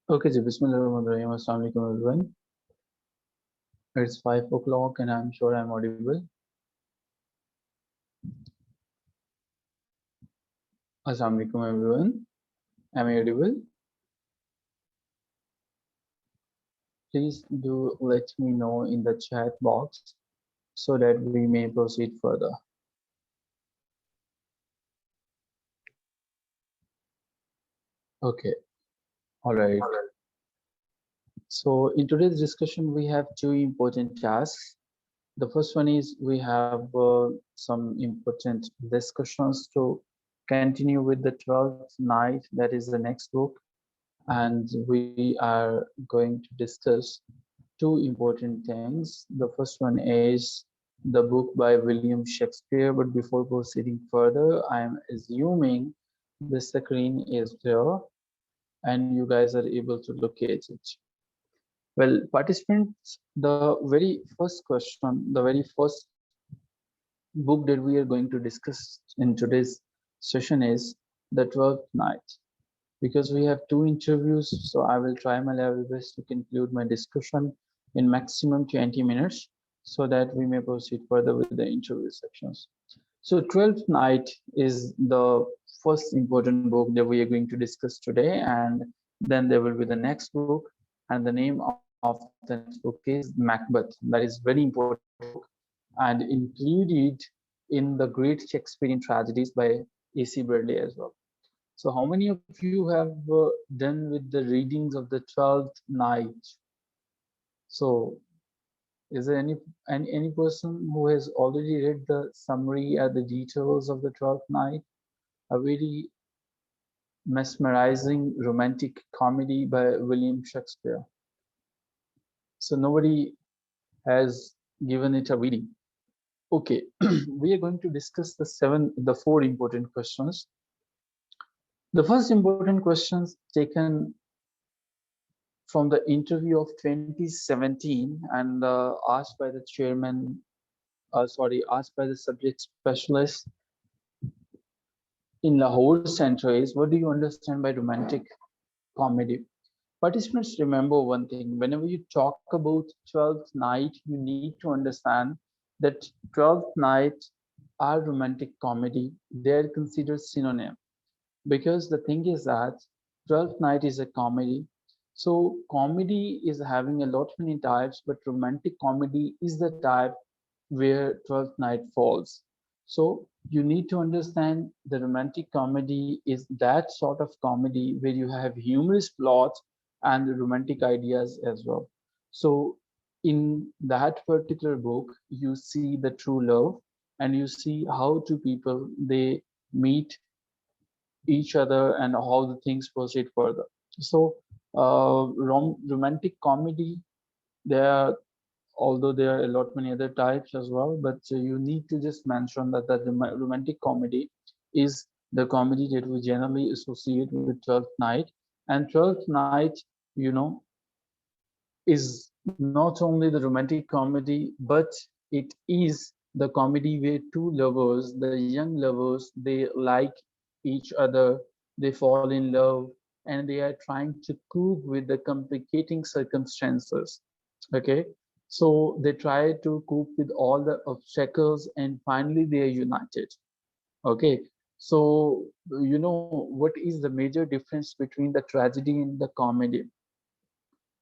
Okay, ji, Bismillahirrahmanirrahim. Assalamu alaikum everyone. It's 5 o'clock and I'm sure I'm audible. Assalamu alaikum everyone. Am I audible? Please do let me know in the chat box so that we may proceed further. Okay, all right. So in today's discussion, we have two important tasks. The first one is we have some important discussions to continue with the 12th night, that is the next book. And we are going to discuss two important things. The first one is the book by William Shakespeare. But before proceeding further, I am assuming the screen is there and you guys are able to locate it. Well, participants, the very first question, the very first book that we are going to discuss in today's session is The 12th Night. Because we have two interviews, so I will try my level best to conclude my discussion in maximum 20 minutes so that we may proceed further with the interview sections. So 12th Night is the first important book that we are going to discuss today, and then there will be the next book, and the name of the next book is Macbeth. That is very important book and included in the great Shakespearean tragedies by A.C. Bradley as well. So how many of you have done with the readings of the 12th night? So is there any person who has already read the summary and the details of the 12th night? A very mesmerizing romantic comedy by William Shakespeare. So nobody has given it a reading. Okay, we are going to discuss the four important questions. The first important questions taken from the interview of 2017 and asked by the chairman, asked by the subject specialist in Lahore Center is, what do you understand by romantic comedy? Participants, remember one thing, whenever you talk about 12th night, you need to understand that 12th night are romantic comedy. They are considered synonym because the thing is that 12th night is a comedy. So comedy is having a lot many types, but romantic comedy is the type where 12th night falls. So you need to understand the romantic comedy is that sort of comedy where you have humorous plots and romantic ideas as well. So in that particular book, you see the true love and you see how two people they meet each other and how the things proceed further. So romantic comedy, there are, although there are a lot many other types as well, but you need to just mention that the romantic comedy is the comedy that we generally associate with 12th night. And 12th night, you know, is not only the romantic comedy, but it is the comedy where two lovers, the young lovers, they like each other, they fall in love, and they are trying to cope with the complicating circumstances. Okay, so they try to cope with all the obstacles, and finally they are united. Okay, so you know what is the major difference between the tragedy and the comedy?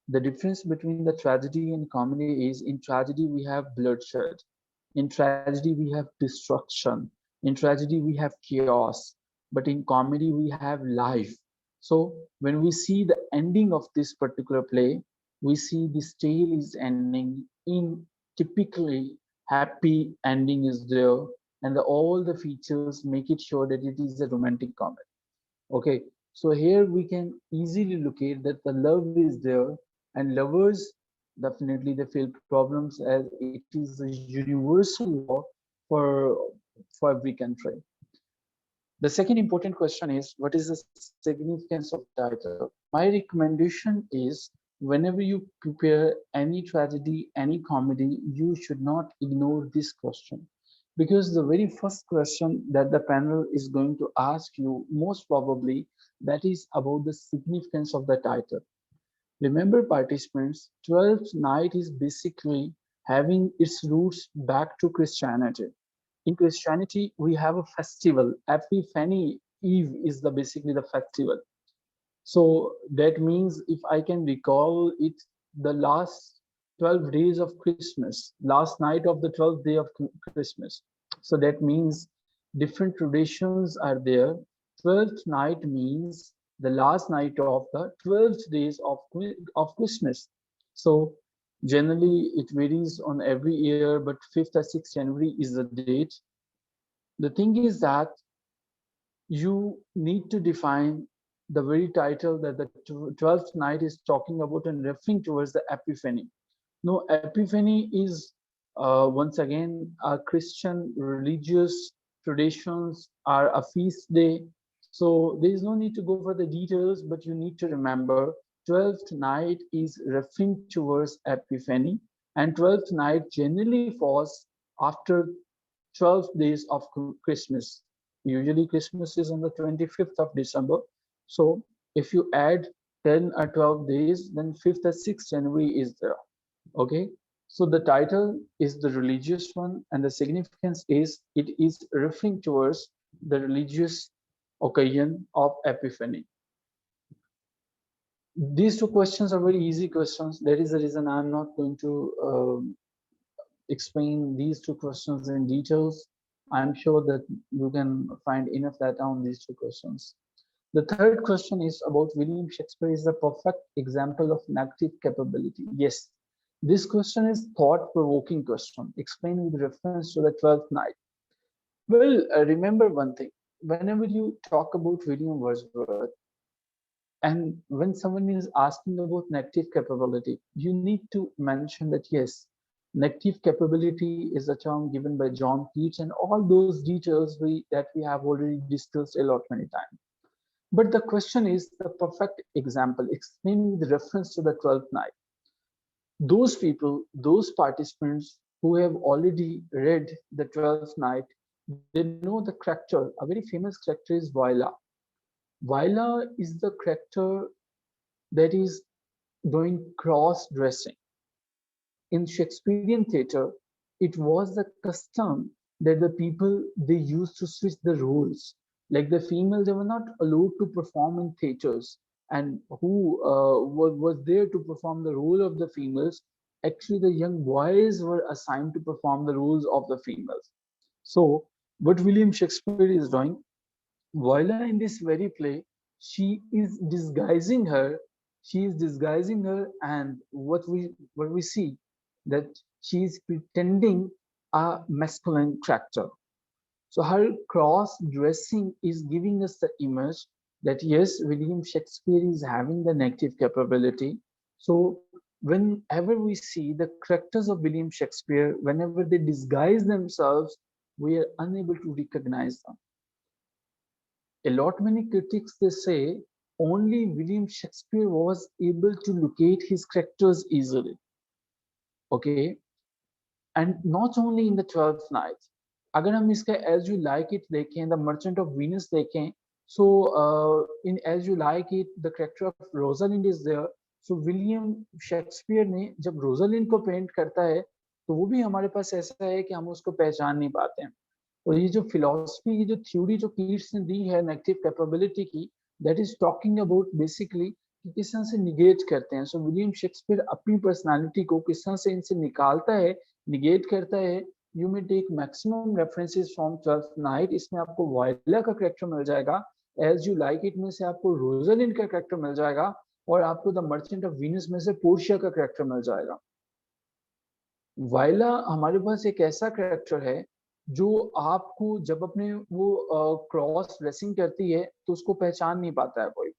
The difference between the tragedy and comedy is in tragedy we have bloodshed, in tragedy we have destruction, in tragedy we have chaos, but in comedy we have life. So when we see the ending of this particular play, we see this tale is ending in typically happy ending is there, and all the features make it sure that it is a romantic comedy. Okay, so here we can easily locate that the love is there, and lovers definitely they feel problems as it is a universal law for for every country. The second important question is, what is the significance of the title? My recommendation is, whenever you prepare any tragedy, any comedy, you should not ignore this question, because the very first question that the panel is going to ask you most probably, that is about the significance of the title. Remember, participants, 12th night is basically having its roots back to Christianity. In Christianity, we have a festival. Epiphany Eve is the basically the festival. So that means if I can recall it, the last 12 days of Christmas, last night of the 12th day of Christmas. So that means different traditions are there. 12th night means the last night of the 12th days of Christmas. So generally it varies on every year, but 5th or 6th January is the date. The thing is that you need to define the very title that the 12th night is talking about and referring towards the Epiphany. No, Epiphany is once again a Christian religious traditions are a feast day. So there is no need to go for the details, but you need to remember 12th night is referring towards Epiphany, and 12th night generally falls after 12 days of Christmas. Usually Christmas is on the 25th of December. So if you add 10 or 12 days, then 5th or 6th January is there. Okay. So the title is the religious one, and the significance is it is referring towards the religious occasion of Epiphany. These two questions are very easy questions. That is the reason I'm not going to explain these two questions in details. I'm sure that you can find enough data on these two questions. The third question is about William Shakespeare is the perfect example of negative capability. Yes, this question is thought-provoking question. Explain with reference to the 12th night. Well, remember one thing. Whenever you talk about William Wordsworth, and when someone is asking about negative capability, you need to mention that yes, negative capability is a term given by John Keats, and all those details that we have already discussed a lot many times. But the question is the perfect example, explaining with reference to the 12th night. Those people, those participants who have already read the 12th night, they know the character, a very famous character is Viola. Viola is the character that is doing cross-dressing. In Shakespearean theatre, it was the custom that the people, they used to switch the roles. Like the females, they were not allowed to perform in theatres. And who was there to perform the role of the females? Actually, the young boys were assigned to perform the roles of the females. So, what William Shakespeare is doing, Viola in this very play, she is disguising her. She is disguising her, and what we see that she is pretending a masculine character. So her cross dressing is giving us the image that yes, William Shakespeare is having the negative capability. So whenever we see the characters of William Shakespeare, whenever they disguise themselves, we are unable to recognize them. A lot many critics, they say only William Shakespeare was able to locate his characters easily. Okay, and not only in the 12th night. अगर हम इसका As You Like It देखें, The Merchant of Venus देखें, so in As You Like It, the character of Rosalind is there. So William Shakespeare ने जब Rosalind को paint करता है, तो वो भी हमारे पास ऐसा है कि हम उसको पहचान नहीं पाते हैं. और ये जो फिलॉसफी की जो थ्योरी जो कीट्स ने दी है नेगेटिव कैपेबिलिटी की, that is talking about basically कि किस तरह से निगेट करते हैं. सो विलियम शेक्सपियर अपनी पर्सनालिटी को किस तरह से इनसे निकालता है, निगेट करता है. You may take maximum references from 12th night. इसमें आपको वायला का कैरेक्टर मिल जाएगा, एज यू लाइक इट में से आपको रोजलिंड का कैरेक्टर मिल जाएगा, और आपको द मर्चेंट ऑफ वीनस में से पोर्शिया का कैरेक्टर मिल जाएगा. वायला हमारे पास एक ऐसा कैरेक्टर है जो आपको जब अपने वो क्रॉस ड्रेसिंग करती है तो उसको पहचान नहीं पाता है कोई.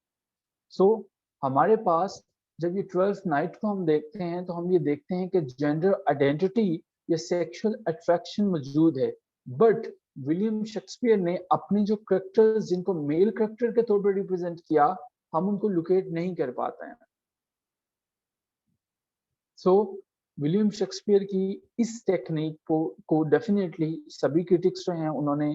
सो हमारे पास जब ये 12th नाइट को हम देखते हैं तो हम ये देखते हैं कि जेंडर आइडेंटिटी या सेक्सुअल अट्रैक्शन मौजूद है, बट विलियम शेक्सपियर ने अपने जो कैरेक्टर्स जिनको मेल कैरेक्टर के तौर पर रिप्रेजेंट किया, हम उनको लोकेट नहीं कर पाते हैं. सो विलियम शेक्सपियर की इस टेक्निक को डेफिनेटली सभी क्रिटिक्स जो हैं उन्होंने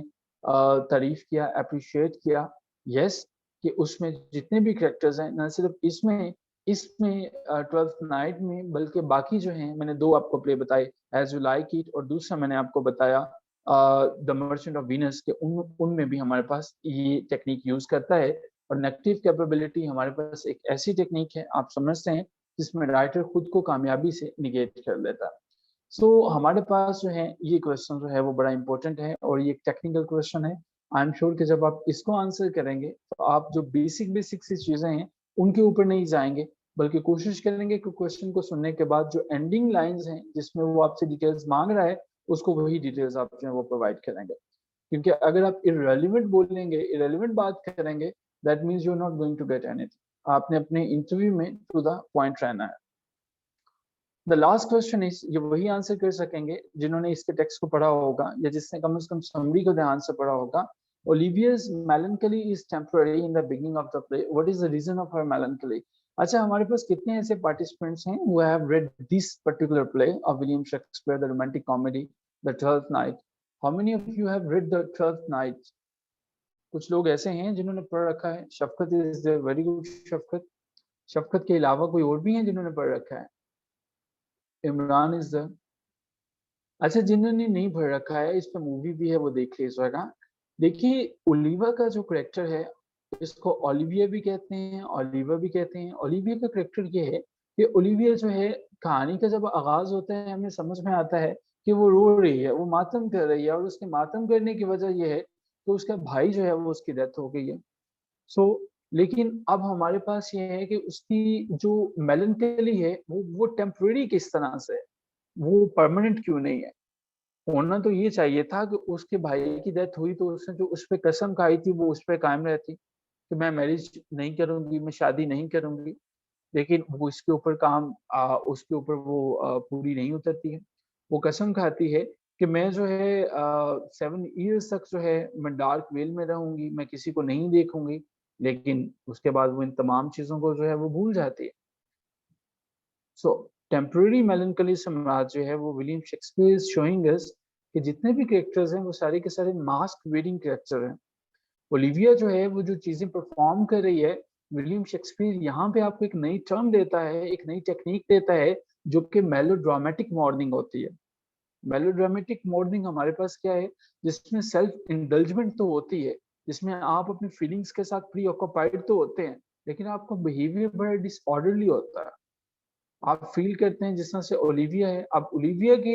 तारीफ किया, अप्रिशिएट किया. यस, कि उसमें जितने भी कैरेक्टर्स हैं, न सिर्फ इसमें इसमें ट्वेल्थ नाइट में, बल्कि बाकी जो हैं मैंने दो आपको प्ले बताए, एज यू लाइक इट, और दूसरा मैंने आपको बताया द मर्चेंट ऑफ वीनस के, उनमें भी हमारे पास ये टेक्निक यूज करता है। और नेगेटिव कैपेबिलिटी हमारे पास एक ऐसी टेक्निक है, आप समझते हैं, जिसमें राइटर खुद को कामयाबी से निगेट कर देता है। सो हमारे पास जो है ये क्वेश्चन जो है वो बड़ा इंपॉर्टेंट है, और ये टेक्निकल क्वेश्चन है। आई एम श्योर कि जब आप इसको आंसर करेंगे तो आप जो बेसिक बेसिक सी चीजें हैं उनके ऊपर नहीं जाएंगे, बल्कि कोशिश करेंगे कि क्वेश्चन को सुनने के बाद जो एंडिंग लाइंस हैं जिसमें वो आपसे डिटेल्स मांग रहा है, उसको वही डिटेल्स आप जो है वो प्रोवाइड करेंगे। क्योंकि अगर आप इररेलेवेंट बोलेंगे, इररेलेवेंट बात करेंगे, that means you are not going to get anything. आपने अपने इंटरव्यू में टू द पॉइंट रहना है। द लास्ट क्वेश्चन इज, ये वही आंसर कर सकेंगे जिन्होंने इसके टेक्स्ट को पढ़ा होगा, या जिसने कम से कम समरी को ध्यान से पढ़ा होगा। Olivia's melancholy is temporary in the beginning of the play. What is the reason of her melancholy? अच्छा, हमारे पास कितने ऐसे participants हैं who have read this particular play of William Shakespeare, the romantic comedy, The Twelfth Night? How many of you have read The Twelfth Night? कुछ लोग ऐसे हैं जिन्होंने पढ़ रखा है। शफकत इज देयर, वेरी गुड शफकत। शफकत के अलावा कोई और भी हैं जिन्होंने पढ़ रखा है? Imran is there. अच्छा, जिन्होंने नहीं पढ़ रखा है, इस पर मूवी भी है, वो देख लीजिएगा। देखिए, ओलिवा का जो करेक्टर है, इसको ओलिविया भी कहते हैं, ओलिवा भी कहते हैं। ओलिविया का करेक्टर ये है कि ओलिविया जो है, कहानी का जब आगाज होता है, हमें समझ में आता है कि वो रो रही है, वो मातम कर रही है, और उसके मातम करने की वजह यह है कि उसका भाई जो है वो उसकी डेथ हो गई है। सो लेकिन अब हमारे पास ये है कि उसकी जो मेलनकली है वो टेम्पररी किस तरह से है, वो परमानेंट क्यों नहीं है। होना तो ये चाहिए था कि उसके भाई की डेथ हुई तो उसने जो उस पर कसम खाई थी वो उस पर कायम रहती कि मैं मैरिज नहीं करूंगी, मैं शादी नहीं करूंगी। लेकिन वो इसके ऊपर उसके ऊपर वो पूरी नहीं उतरती है। वो कसम खाती है कि मैं जो है 7 ईयर्स तक जो है मैं डार्क वेल में रहूंगी, मैं किसी को नहीं देखूंगी। लेकिन उसके बाद वो इन तमाम चीजों को जो है वो भूल जाती है। सो टेम्पररी मेलनकली से मुराद जो है वो William Shakespeare is showing us कि जितने भी कैरेक्टर्स हैं वो सारे के सारे मास्क वेयरिंग कैरेक्टर हैं। ओलिविया जो है वो जो चीजें परफॉर्म कर रही है, विलियम शेक्सपियर यहाँ पे आपको एक नई टर्म देता है, एक नई टेक्निक देता है, जो कि मेलोड्रामेटिक मॉर्निंग होती है। मेलोड्रामेटिक मॉर्निंग हमारे पास क्या है, जिसमें सेल्फ इंडल्जमेंट तो होती है, जिसमें आप अपनी फीलिंग्स के साथ प्री ऑक्यूपाइड तो होते हैं, लेकिन आपका बिहेवियर बड़ा डिसऑर्डरली होता है। आप फील करते हैं जिस तरह से ओलिविया है। अब ओलिविया के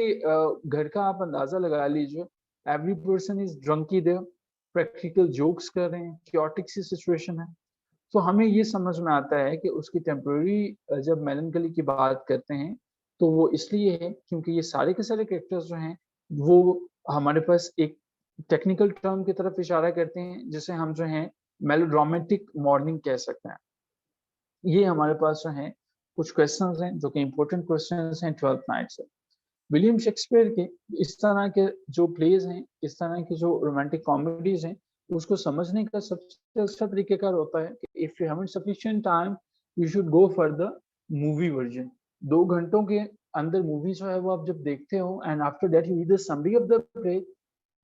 घर का आप अंदाजा लगा लीजिए, every person is drunky there, practical jokes कर रहे हैं, क्योटिक सी सिचुएशन है। तो हमें ये समझ में आता है कि उसकी टेम्पररी जब मेलनकली की बात करते हैं तो वो इसलिए है क्योंकि ये सारे के सारे कैरेक्टर्स जो हैं वो हमारे पास एक टेक्निकल टर्म की तरफ इशारा करते हैं, जिसे हम जो है मेलोड्रामेटिक मॉर्निंग कह सकते हैं। ये हमारे पास जो है कुछ क्वेश्चंस हैं जो कि इंपॉर्टेंट क्वेश्चंस हैं ट्वेल्थ नाइट से। विलियम शेक्सपियर के इस तरह के जो प्लेज हैं, इस तरह की जो रोमांटिक कॉमेडीज हैं, उसको समझने का सबसे अच्छा तरीकेकार होता है कि if you haven't sufficient time, you should go for the movie version. 2 घंटों के अंदर मूवी जो है वो आप जब देखते हो, and after that you read the summary of the play,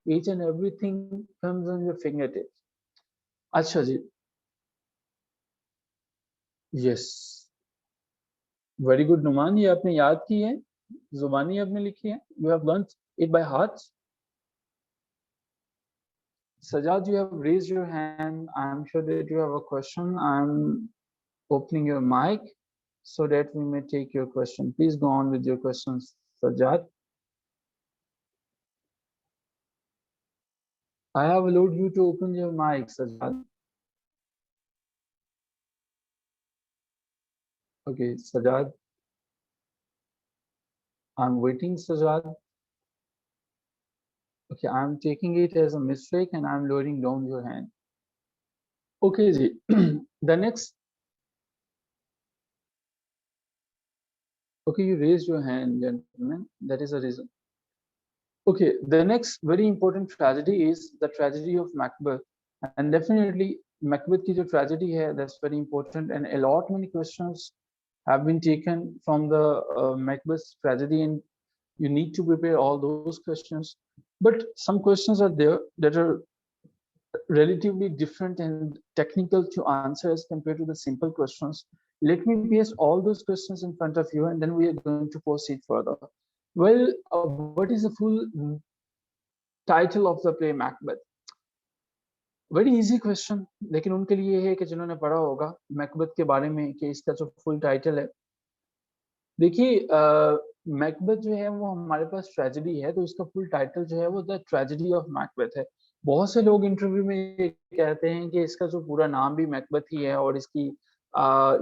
each and everything comes on your finger tips. अच्छा जी, यस, वेरी गुड नुमान, ये आपने याद की है, जुबानी आपने लिखी है, you have learn it by heart. Sajad, you have raised your hand. I'm sure that you have a question. I'm opening your mic so that we may take your question. Please go on with your questions, Sajad. I have allowed you to open your mic, Sajad. Okay, Sajad. I'm waiting, Sajad. Okay, I'm taking it as a mistake and I'm lowering down your hand. Okay, ji. The next. Okay, you raised your hand, gentlemen. That is a reason. Okay, the next very important tragedy is the tragedy of Macbeth, and definitely Macbeth की जो tragedy है, that's very important, and a lot many questions have been taken from the Macbeth tragedy, and you need to prepare all those questions. But some questions are there that are relatively different and technical to answer as compared to the simple questions. Let me paste all those questions in front of you, and then we are going to proceed further. Well, what is the full title of the play Macbeth? Very easy question, लेकिन उनके लिए है कि जिन्होंने पढ़ा होगा Macbeth के बारे में कि इसका जो फुल टाइटल है। देखिए मैकबेथ जो है वो हमारे पास ट्रेजेडी है, तो इसका फुल टाइटल जो है वो द ट्रेजेडी ऑफ मैकबेथ है। बहुत से लोग इंटरव्यू में ये कहते हैं कि इसका जो पूरा नाम भी मैकबेथ ही है और इसकी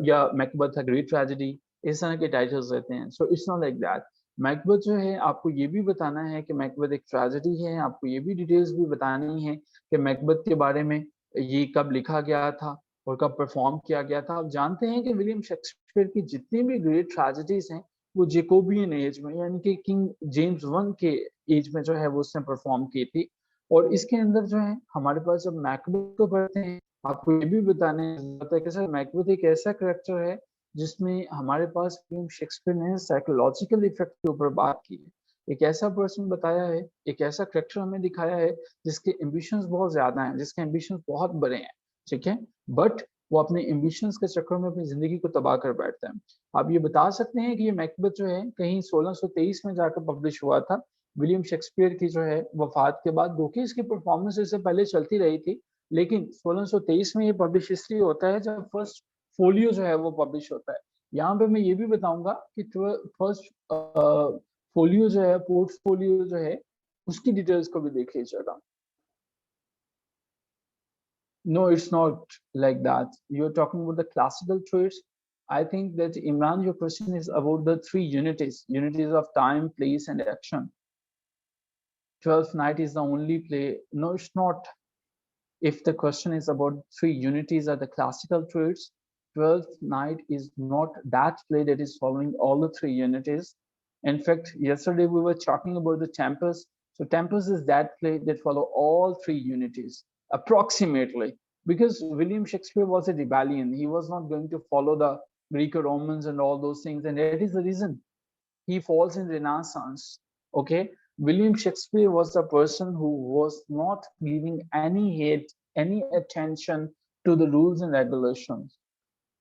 या मैकबेथ अ ग्रेट ट्रेजेडी, इस तरह के टाइटल्स रहते हैं। So it's not like that. Macbeth जो है आपको ये भी बताना है कि मैकबेथ एक ट्रेजेडी है, आपको ये भी डिटेल्स भी बतानी है कि मैकबेथ के बारे में ये कब लिखा गया था और कब परफॉर्म किया गया था। आप जानते हैं कि विलियम शेक्सपियर की जितनी भी ग्रेट ट्रेजेडीज हैं वो जेकोबियन एज में, यानी कि किंग जेम्स वन के एज में जो है वो उसने परफॉर्म की थी। और इसके अंदर जो है हमारे पास जब मैकबेथ को पढ़ते हैं, आपको ये भी बताने की जरूरत है कि सर मैकबेथ एक ऐसा करेक्टर है जिसमें हमारे पास विलियम शेक्सपियर ने साइकोलॉजिकल इफेक्ट के ऊपर बात की है। एक ऐसा पर्सन बताया है, एक ऐसा करेक्टर हमें दिखाया है जिसके एम्बिशंस बहुत ज्यादा हैं, जिसके एम्बिशंस बहुत बड़े हैं, ठीक है, बट वो अपने एम्बिशंस के चक्कर में अपनी जिंदगी को तबाह कर बैठता है। आप ये बता सकते हैं कि ये मैकबेथ जो है कहीं 1623 में जाकर पब्लिश हुआ था, विलियम शेक्सपियर की जो है वफात के बाद, जो कि इसकी परफॉर्मेंस इससे पहले चलती रही थी, लेकिन 1623 में ये पब्लिश इसलिए होता है जब फर्स्ट फोलियो जो है वो पब्लिश होता है। यहाँ पे मैं ये भी बताऊंगा कि फर्स्ट फोलियो जो है, पोर्टफोलियो जो है, उसकी डिटेल्स को भी देख लीजिएगा। No, it's not like that. You're talking about the classical traits. I think that Imran, your question is about the three unities, unities of time, place, and action. 12th Night is the only play. No, it's not. If the question is about three unities are the classical traits, 12th Night is not that play that is following all the three unities. In fact, yesterday we were talking about the Tempest. So Tempest is that play that follow all three unities approximately, because William Shakespeare was a rebellion. He was not going to follow the Greco-Romans and all those things, and that is the reason he falls in Renaissance. Okay, William Shakespeare was the person who was not giving any hate, any attention to the rules and regulations.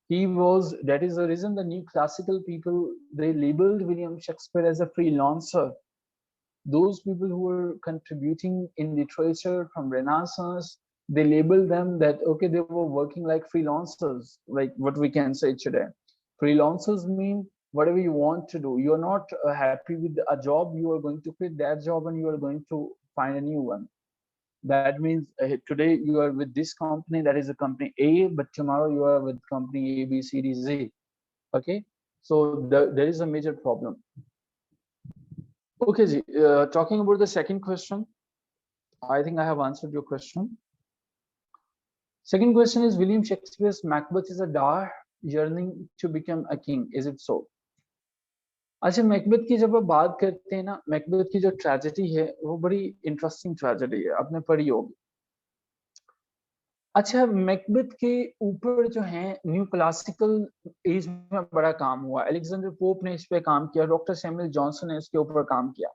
He was, that is the reason the new classical people, they labeled William Shakespeare as a freelancer. Those people who were contributing in literature from Renaissance, they labeled them that, okay, they were working like freelancers, like what we can say today. Freelancers mean whatever you want to do. You're not happy with a job, you are going to quit that job and you are going to find a new one. That means today you are with this company, that is a company A, but tomorrow you are with company A, B, C, D, Z. Okay, so there is a major problem. Okay, Ji, talking about the second question, I think I have answered your question. Second question is, William Shakespeare's Macbeth is a dark yearning to become a king. Is it so? अच्छा, Macbeth की जब आप बात करते हैं ना, Macbeth की जो ट्रेजेडी है वो बड़ी इंटरेस्टिंग ट्रेजेडी है, आपने पढ़ी होगी। अच्छा, मैकबेथ के ऊपर जो है न्यू क्लासिकल एज में बड़ा काम हुआ, अलेक्जेंडर पोप ने इस पे काम किया, डॉक्टर सैमुअल जॉनसन ने इसके ऊपर काम किया।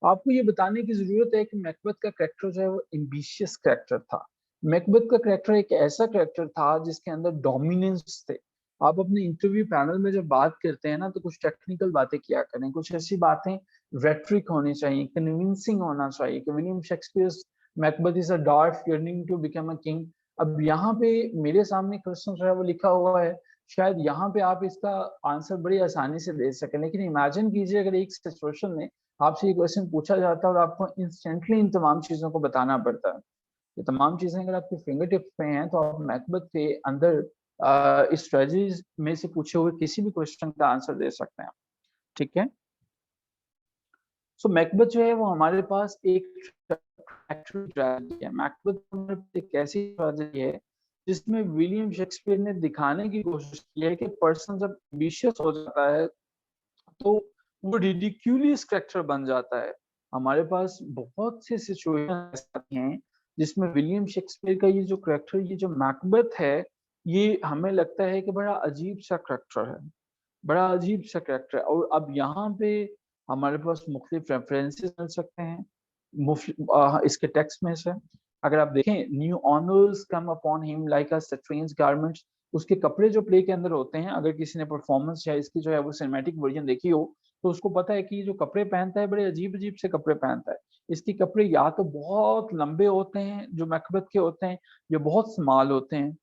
आपको ये बताने की जरूरत है कि मैकबेथ का कैरेक्टर जो है वो एम्बिशियस कैरेक्टर था। मैकबेथ का कैरेक्टर एक ऐसा कैरेक्टर था जिसके अंदर डोमिनेंस थे। आप अपने इंटरव्यू पैनल में जब बात करते हैं ना, तो कुछ टेक्निकल बातें किया करें, कुछ ऐसी बातें रेट्रिक होनी चाहिए, कन्विंसिंग होना चाहिए कि William Shakespeare Macbeth is a dark yearning to become a king. अब यहाँ पे मेरे सामने क्वेश्चन जो है वो लिखा हुआ है, शायद यहाँ पे आप इसका आंसर बड़ी आसानी से दे सकें, लेकिन इमेजिन कीजिए अगर एक सिचुएशन में आपसे ये क्वेश्चन पूछा जाता है और आपको इंस्टेंटली इन तमाम चीजों को बताना पड़ता है। ये तमाम चीजें अगर आपके फिंगर टिप्स पे हैं, तो आप मैकबेथ के अंदर इस स्ट्रेटजीज में से पूछे हुए किसी भी क्वेश्चन का आंसर दे सकते हैं, ठीक है। सो मैकबेथ जो है वो हमारे पास एक ट्रेजेडी है। मैकबेथ एक ऐसी ट्रेजेडी है जिसमें विलियम शेक्सपियर ने दिखाने की कोशिश की है कि पर्सन जब एम्बिशियस हो जाता है तो वो रिडिक्यूलियस कैरेक्टर बन जाता है। हमारे पास बहुत से सिचुएशन हैं जिसमें विलियम शेक्सपियर का ये जो कैरेक्टर, ये जो मैकबेथ है, ये हमें लगता है कि बड़ा अजीब सा कैरेक्टर है, बड़ा अजीब सा कैरेक्टर है। और अब यहाँ पे हमारे पास मुख्तलिफ रेफरेंसेस मिल सकते हैं इसके टेक्स्ट में से। अगर आप देखें, new honours come upon him like a strange garments, उसके कपड़े जो प्ले के अंदर होते हैं, अगर किसी ने परफॉर्मेंस या इसकी जो है वो सिनेमैटिक वर्जन देखी हो तो उसको पता है कि ये जो कपड़े पहनता है बड़े अजीब अजीब से कपड़े पहनता है। इसके कपड़े या तो बहुत लंबे होते हैं जो मैकबेथ के होते हैं, या बहुत स्मॉल होते हैं।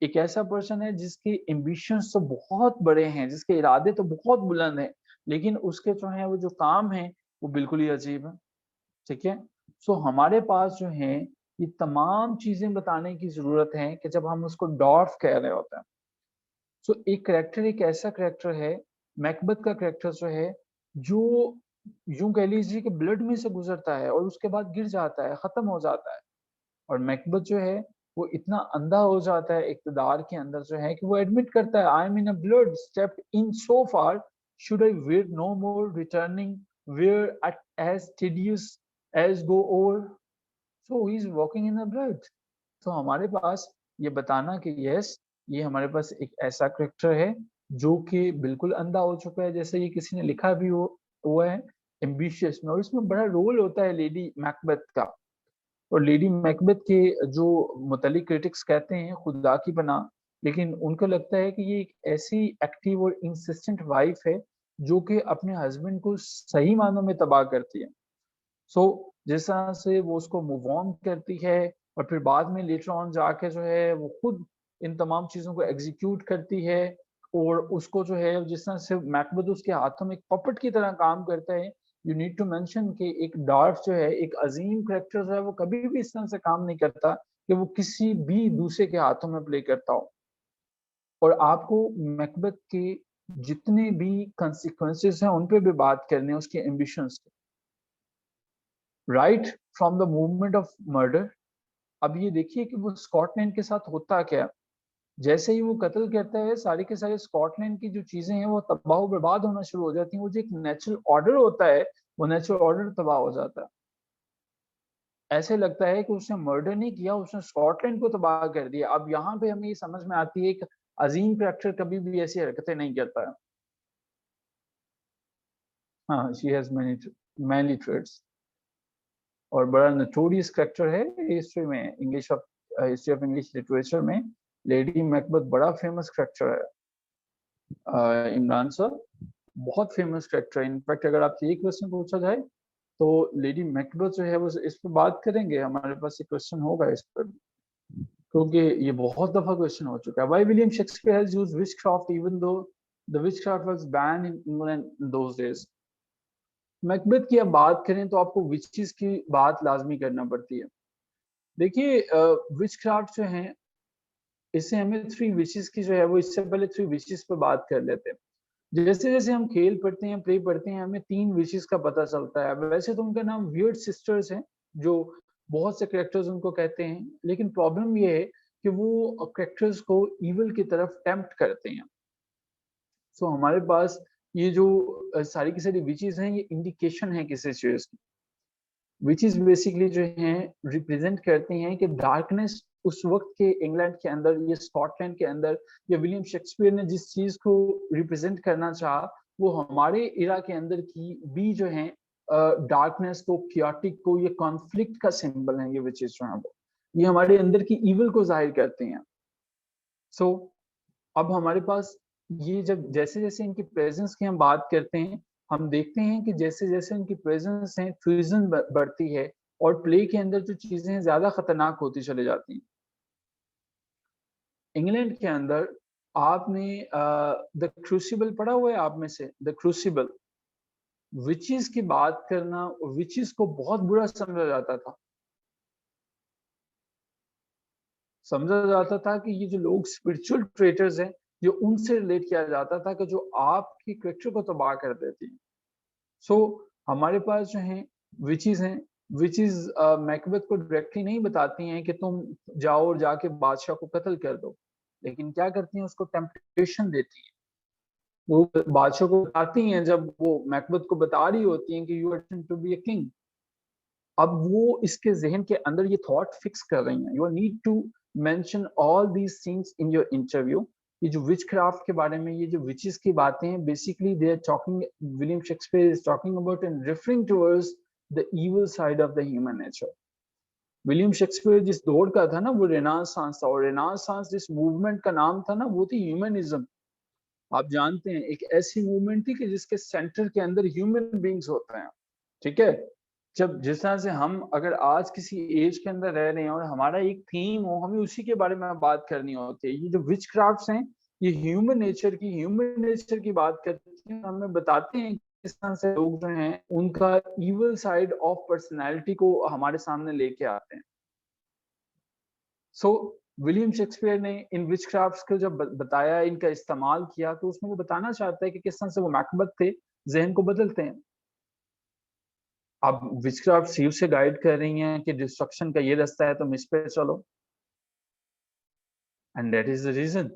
एक ऐसा पर्सन है जिसके एम्बिशंस तो बहुत बड़े हैं, जिसके इरादे तो बहुत बुलंद हैं, लेकिन उसके जो है वो जो काम है वो बिल्कुल ही अजीब है। ठीक है, सो हमारे पास जो है ये तमाम चीजें बताने की जरूरत है कि जब हम उसको डॉर्फ कह रहे होते हैं। सो एक करेक्टर एक ऐसा करेक्टर है, मैकबेथ का करेक्टर जो है, जो यूं कह लीजिए कि ब्लड में से गुजरता है और उसके बाद गिर जाता है, खत्म हो जाता है। और मैकबेथ जो है वो इतना अंधा हो जाता है इक़्तिदार के अंदर जो है कि वो एडमिट करता है, I am in a blood stepped in so far, should I wear no more returning were at as tedious as go over, so he is walking in a blood. तो हमारे पास ये बताना कि यस, ये हमारे पास एक ऐसा करेक्टर है जो कि बिल्कुल अंधा हो चुका है, जैसे ये किसी ने लिखा भी हो हुआ है एम्बिशियस में, और इसमें बड़ा रोल होता है लेडी मैकबेथ का। और लेडी मैकबेथ के जो मुतल्लिक क्रिटिक्स कहते हैं खुदा की पनाह, लेकिन उनको लगता है कि ये एक ऐसी एक्टिव और इंसिस्टेंट वाइफ है जो कि अपने हस्बैंड को सही मानों में तबाह करती है। सो जिस तरह से वो उसको मूव ऑन करती है और फिर बाद में लेटर ऑन जाके जो है वो खुद इन तमाम चीज़ों को एग्जीक्यूट करती है, और उसको जो है जिस तरह से मैकबेथ उसके हाथों में एक पपेट की तरह काम करता है। यू नीड टू मेंशन कि एक डार्फ जो है, एक अजीम करेक्टर जो है, वो कभी भी इस तरह से काम नहीं करता कि वो किसी भी दूसरे के हाथों में प्ले करता हो। और आपको मैकबेथ के जितने भी कंसिक्वेंसेस हैं उन पे भी बात करनी है, उसके एम्बिशंस के, right from the movement of murder. अब ये देखिए कि वो स्कॉटलैंड के साथ होता क्या, जैसे ही वो कत्ल करता है सारी के सारे स्कॉटलैंड की जो चीजें हैं वो तबाह बर्बाद होना शुरू हो जाती हैं। वो जो एक नेचुरल ऑर्डर होता है वो नेचुरल ऑर्डर तबाह हो जाता है। ऐसे लगता है कि उसने मर्डर नहीं किया, उसने स्कॉटलैंड को तबाह कर दिया। अब यहाँ पे हमें ये समझ में आती है कि अजीम कैरेक्टर कभी भी ऐसी हरकतें नहीं करता है। हाँ, शी हैज मैनी ट्रेड्स, और बड़ा नोटोरियस कैरेक्टर है हिस्ट्री में, English of history of English literature में लेडी मैकबेथ बड़ा फेमस कैरेक्टर है। इमरान सर बहुत फेमस कैरेक्टर है। इनफैक्ट अगर आपसे एक क्वेश्चन पूछा जाए तो लेडी मैकबेथ जो है वो इस पर बात करेंगे, हमारे पास एक क्वेश्चन होगा इस पर, क्योंकि ये बहुत दफा क्वेश्चन हो चुका है। Why William Shakespeare has used witchcraft even though the witchcraft was ban in England in those days. Macbeth की अब बात करें तो आपको विचेस की बात लाजमी करना पड़ती है। देखिए विचक्राफ्ट जो है, इससे हमें थ्री विचेस की जो है वो, इससे पहले थ्री विचेस पर बात कर लेते हैं। जैसे जैसे हम खेल पढ़ते हैं, प्ले पढ़ते हैं, हमें तीन विशेस का पता चलता है। वैसे तो उनका नाम वियर्ड सिस्टर्स है, जो बहुत से कैरेक्टर्स उनको कहते हैं, लेकिन प्रॉब्लम ये है कि वो कैरेक्टर्स को इविल की तरफ टेम्प्ट करते हैं। सो हमारे पास ये जो सारी की सारी विचेस हैं, ये इंडिकेशन है किसी चीज की। विचेस बेसिकली जो हैं रिप्रेजेंट करती हैं कि डार्कनेस उस वक्त के इंग्लैंड के अंदर, ये स्कॉटलैंड के अंदर, या विलियम शेक्सपियर ने जिस चीज को रिप्रेजेंट करना चाहा वो हमारे इरा के अंदर की भी जो है डार्कनेस को, क्याटिक को, ये कॉन्फ्लिक्ट का सिंबल है। ये विचेस जो है वो ये हमारे अंदर की इविल को जाहिर करते हैं। सो अब हमारे पास ये जब जैसे जैसे इनकी प्रेजेंस की हम बात करते हैं, हम देखते हैं कि जैसे जैसे इनकी प्रेजेंस है फ्यूजन बढ़ती है और प्ले के अंदर जो चीजें हैं ज्यादा खतरनाक होती चली जाती हैं। इंग्लैंड के अंदर आपने द क्रूसिबल पढ़ा हुआ है आप में से? द क्रूसिबल, विचेस की बात करना, विचेस को बहुत बुरा समझा जाता था। समझा जाता था कि ये जो लोग स्पिरिचुअल ट्रेटर्स हैं, जो उनसे रिलेट किया जाता था कि जो आपकी कैरेक्टर को तबाह कर देती हैं। सो हमारे पास जो है विचेस हैं, विचेस मैकबेथ को डायरेक्टली नहीं बताती हैं कि तुम जाओ और जाके बादशाह को कत्ल कर दो, लेकिन क्या करती हैं, उसको टेम्पटेशन देती हैं। वो बादशाह को बताती हैं, जब वो मैकबेथ को बता रही होती हैं कि you are to be a king, अब वो इसके जहन के अंदर ये थॉट फिक्स कर रही हैं। You need to mention all these things in your interview. ये जो विच क्राफ्ट के बारे में, ये जो विचेस की बातें हैं, basically they are talking, William Shakespeare is talking about and referring towards the evil side of the human nature. William Shakespeare जिस दौर का था ना वो रेनासांस था, और रेनासांस जिस मूवमेंट का नाम था ना वो थी ह्यूमनिज्म। आप जानते हैं एक ऐसी मूवमेंट थी कि जिसके सेंटर के अंदर ह्यूमन बींग्स होते हैं, ठीक है। जब जिस तरह से हम अगर आज किसी एज के अंदर रह रहे हैं और हमारा एक थीम हो, हमें उसी के बारे में बात करनी होती है। ये जो विच क्राफ्ट हैं ये ह्यूमन नेचर की बात करते हैं, हमें बताते हैं किस तरह से लोग जो हैं उनका इविल साइड ऑफ पर्सनैलिटी को हमारे सामने लेके आते हैं। सो विलियम शेक्सपियर ने इन विच क्राफ्ट्स को जब बताया, इनका इस्तेमाल किया, तो उसमें वो बताना चाहता है कि किस तरह से वो मैकबेथ थे जहन को बदलते हैं। अब विच क्राफ्ट शिव से गाइड कर रही हैं कि डिस्ट्रक्शन का ये रास्ता है, तुम इस पे चलो, and that is the reason.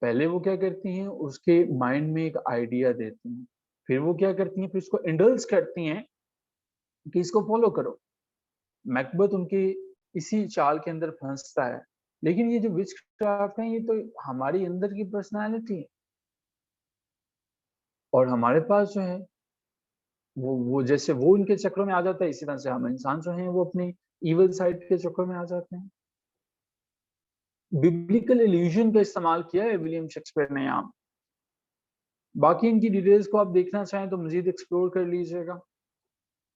पहले वो क्या करती हैं, उसके माइंड में एक आइडिया देती हैं, फिर वो क्या करती हैं, फिर उसको इंडल्ज करती हैं कि इसको फॉलो करो। मैकबेथ उनकी इसी चाल के अंदर फंसता है। लेकिन ये जो विच क्राफ्ट है ये तो हमारी अंदर की पर्सनालिटी है, और हमारे पास जो है वो जैसे वो उनके चक्रों में आ जाता है, इसी तरह से हम इंसान जो हैं वो अपनी इविल साइड के चक्रों में आ जाते हैं। बिब्लिकल इल्यूजन का इस्तेमाल किया है विलियम शेक्सपियर ने यहाँ। बाकी इनकी डिटेल्स को आप देखना चाहें तो मजीद एक्सप्लोर कर लीजिएगा।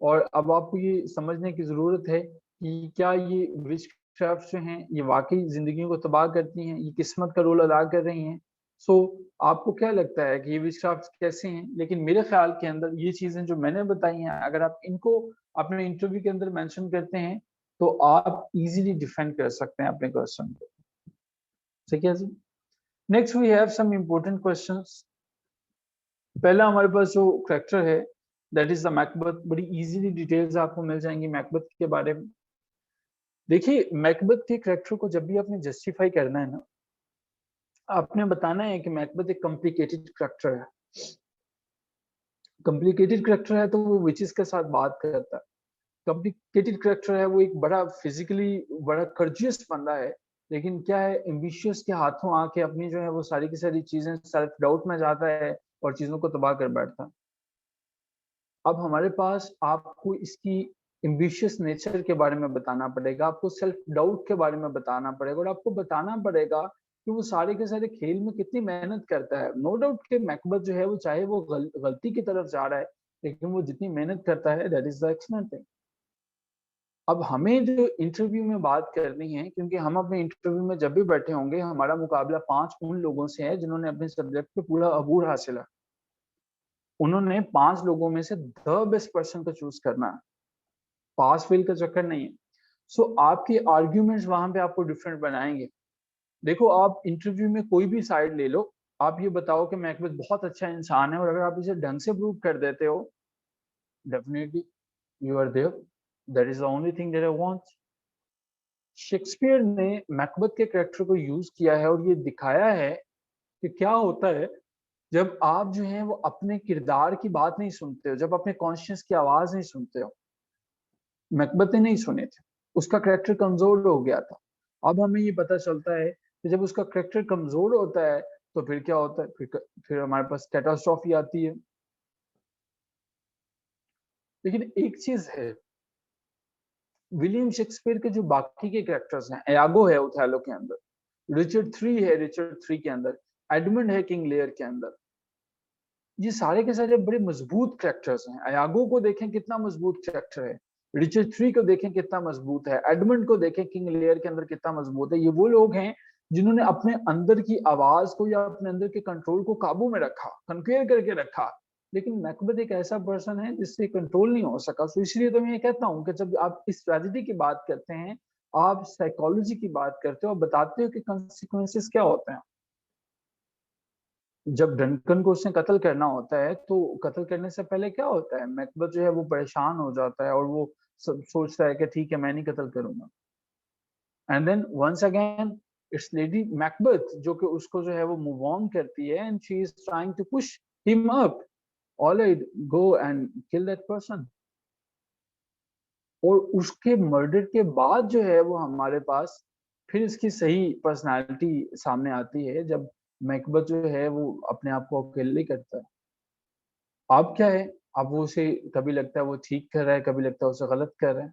और अब आपको ये समझने की जरूरत है कि क्या ये विच क्राफ्ट जो हैं ये वाकई जिंदगी को तबाह करती हैं, ये किस्मत का रोल अदा कर रही हैं। सो आपको क्या लगता है कि ये विच क्राफ्ट कैसे हैं? लेकिन मेरे ख्याल के अंदर ये चीजें जो मैंने बताई हैं, अगर आप इनको अपने इंटरव्यू के अंदर मेंशन करते हैं तो आप इजीली डिफेंड कर सकते हैं अपने क्वेश्चन को। ठीक है जी। Next we have some important questions. पहला हमारे पास जो करेक्टर है दैट इज द मैकबेथ। बड़ी इजीली डिटेल्स आपको मिल जाएंगी मैकबेथ के बारे में। देखिए मैकबेथ के करेक्टर को जब भी आपने जस्टिफाई करना है ना, आपने बताना है कि मैकबेथ एक कॉम्प्लिकेटेड करेक्टर है। कॉम्प्लिकेटेड करेक्टर है तो वो विचेस के साथ बात करता है। कॉम्प्लिकेटेड करेक्टर है वो एक बड़ा फिजिकली बड़ा कर्जियस बंदा है, लेकिन क्या है एम्बिशियस के हाथों आके अपनी जो है वो सारी की सारी चीजें सेल्फ डाउट में जाता है और चीजों को तबाह कर बैठता है। अब हमारे पास आपको इसकी एम्बिशियस नेचर के बारे में बताना पड़ेगा, आपको सेल्फ डाउट के बारे में बताना पड़ेगा, और आपको बताना पड़ेगा कि वो सारे के सारे खेल में कितनी मेहनत करता है। नो डाउट कि मैकबेथ जो है वो चाहे वो गलती की तरफ जा रहा है, लेकिन वो जितनी मेहनत करता है that is the excellent thing. अब हमें जो इंटरव्यू में बात करनी है, क्योंकि हम अपने इंटरव्यू में जब भी बैठे होंगे हमारा मुकाबला 5 उन लोगों से है जिन्होंने अपने सब्जेक्ट पे पूरा अबूर हासिल है। उन्होंने 5 लोगों में से द बेस्ट पर्सन को चूज करना है, पास फेल का चक्कर नहीं है। सो आपके आर्ग्यूमेंट्स वहां पे आपको डिफरेंट बनाएंगे। देखो आप इंटरव्यू में कोई भी साइड ले लो, आप ये बताओ कि मैकबेथ बहुत अच्छा इंसान है, और अगर आप इसे ढंग से प्रूव कर देते हो, definitely you are there. That is the only thing that I want. Shakespeare ने मैकबेथ के कैरेक्टर को यूज किया है और ये दिखाया है कि क्या होता है जब आप जो है वो अपने किरदार की बात नहीं सुनते हो, जब अपने कॉन्शियस की आवाज नहीं सुनते हो। मैकबेथ ने नहीं सुने थे, उसका कैरेक्टर कमजोर हो गया था। अब हमें ये पता चलता है कि जब उसका कैरेक्टर कमजोर होता है तो फिर क्या होता है, फिर हमारे पास कैटास्ट्रॉफी आती है। लेकिन एक चीज है, विलियम शेक्सपियर के जो बाकी के कैरेक्टर्स हैं, एयागो है ओथेलो के अंदर, रिचर्ड थ्री है रिचर्ड थ्री के अंदर, एडमंड है किंग लेयर के अंदर, ये सारे के सारे बड़े मजबूत कैरेक्टर्स हैं। एयागो को देखें कितना मजबूत कैरेक्टर है, रिचर्ड थ्री को देखें कितना मजबूत है, एडमंड को देखें किंग लेयर के अंदर कितना मजबूत है। ये वो लोग हैं जिन्होंने अपने अंदर की आवाज को या अपने अंदर के कंट्रोल को काबू में रखा, कंक्वेयर करके रखा। लेकिन मैकबेथ एक ऐसा पर्सन है जिससे कंट्रोल नहीं हो सका। तो इसलिए तो मैं ये कहता हूँ कि जब आप इस ट्रेजेडी की बात करते हैं, आप साइकोलॉजी की बात करते हो, आप बताते हो कि कॉन्सिक्वेंसेस क्या होते हैं। जब डंकन को उसने कत्ल करना होता है तो कत्ल करने से पहले क्या होता है, मैकबेथ जो है वो परेशान हो जाता है और वो सोचता है कि ठीक है मैं नहीं कत्ल करूंगा। And then once again it's Lady Macbeth जो कि उसको जो है वो मूव ऑन करती है, and she is trying to push him up, alright go and kill that person. और उसके मर्डर के बाद जो है वो हमारे पास फिर इसकी सही पर्सनालिटी सामने आती है, जब मैकबेथ जो है वो अपने आप को अकेले करता है। अब क्या है, अब वो उसे कभी लगता है वो ठीक कर रहा है, कभी लगता है उसे गलत कर रहा है।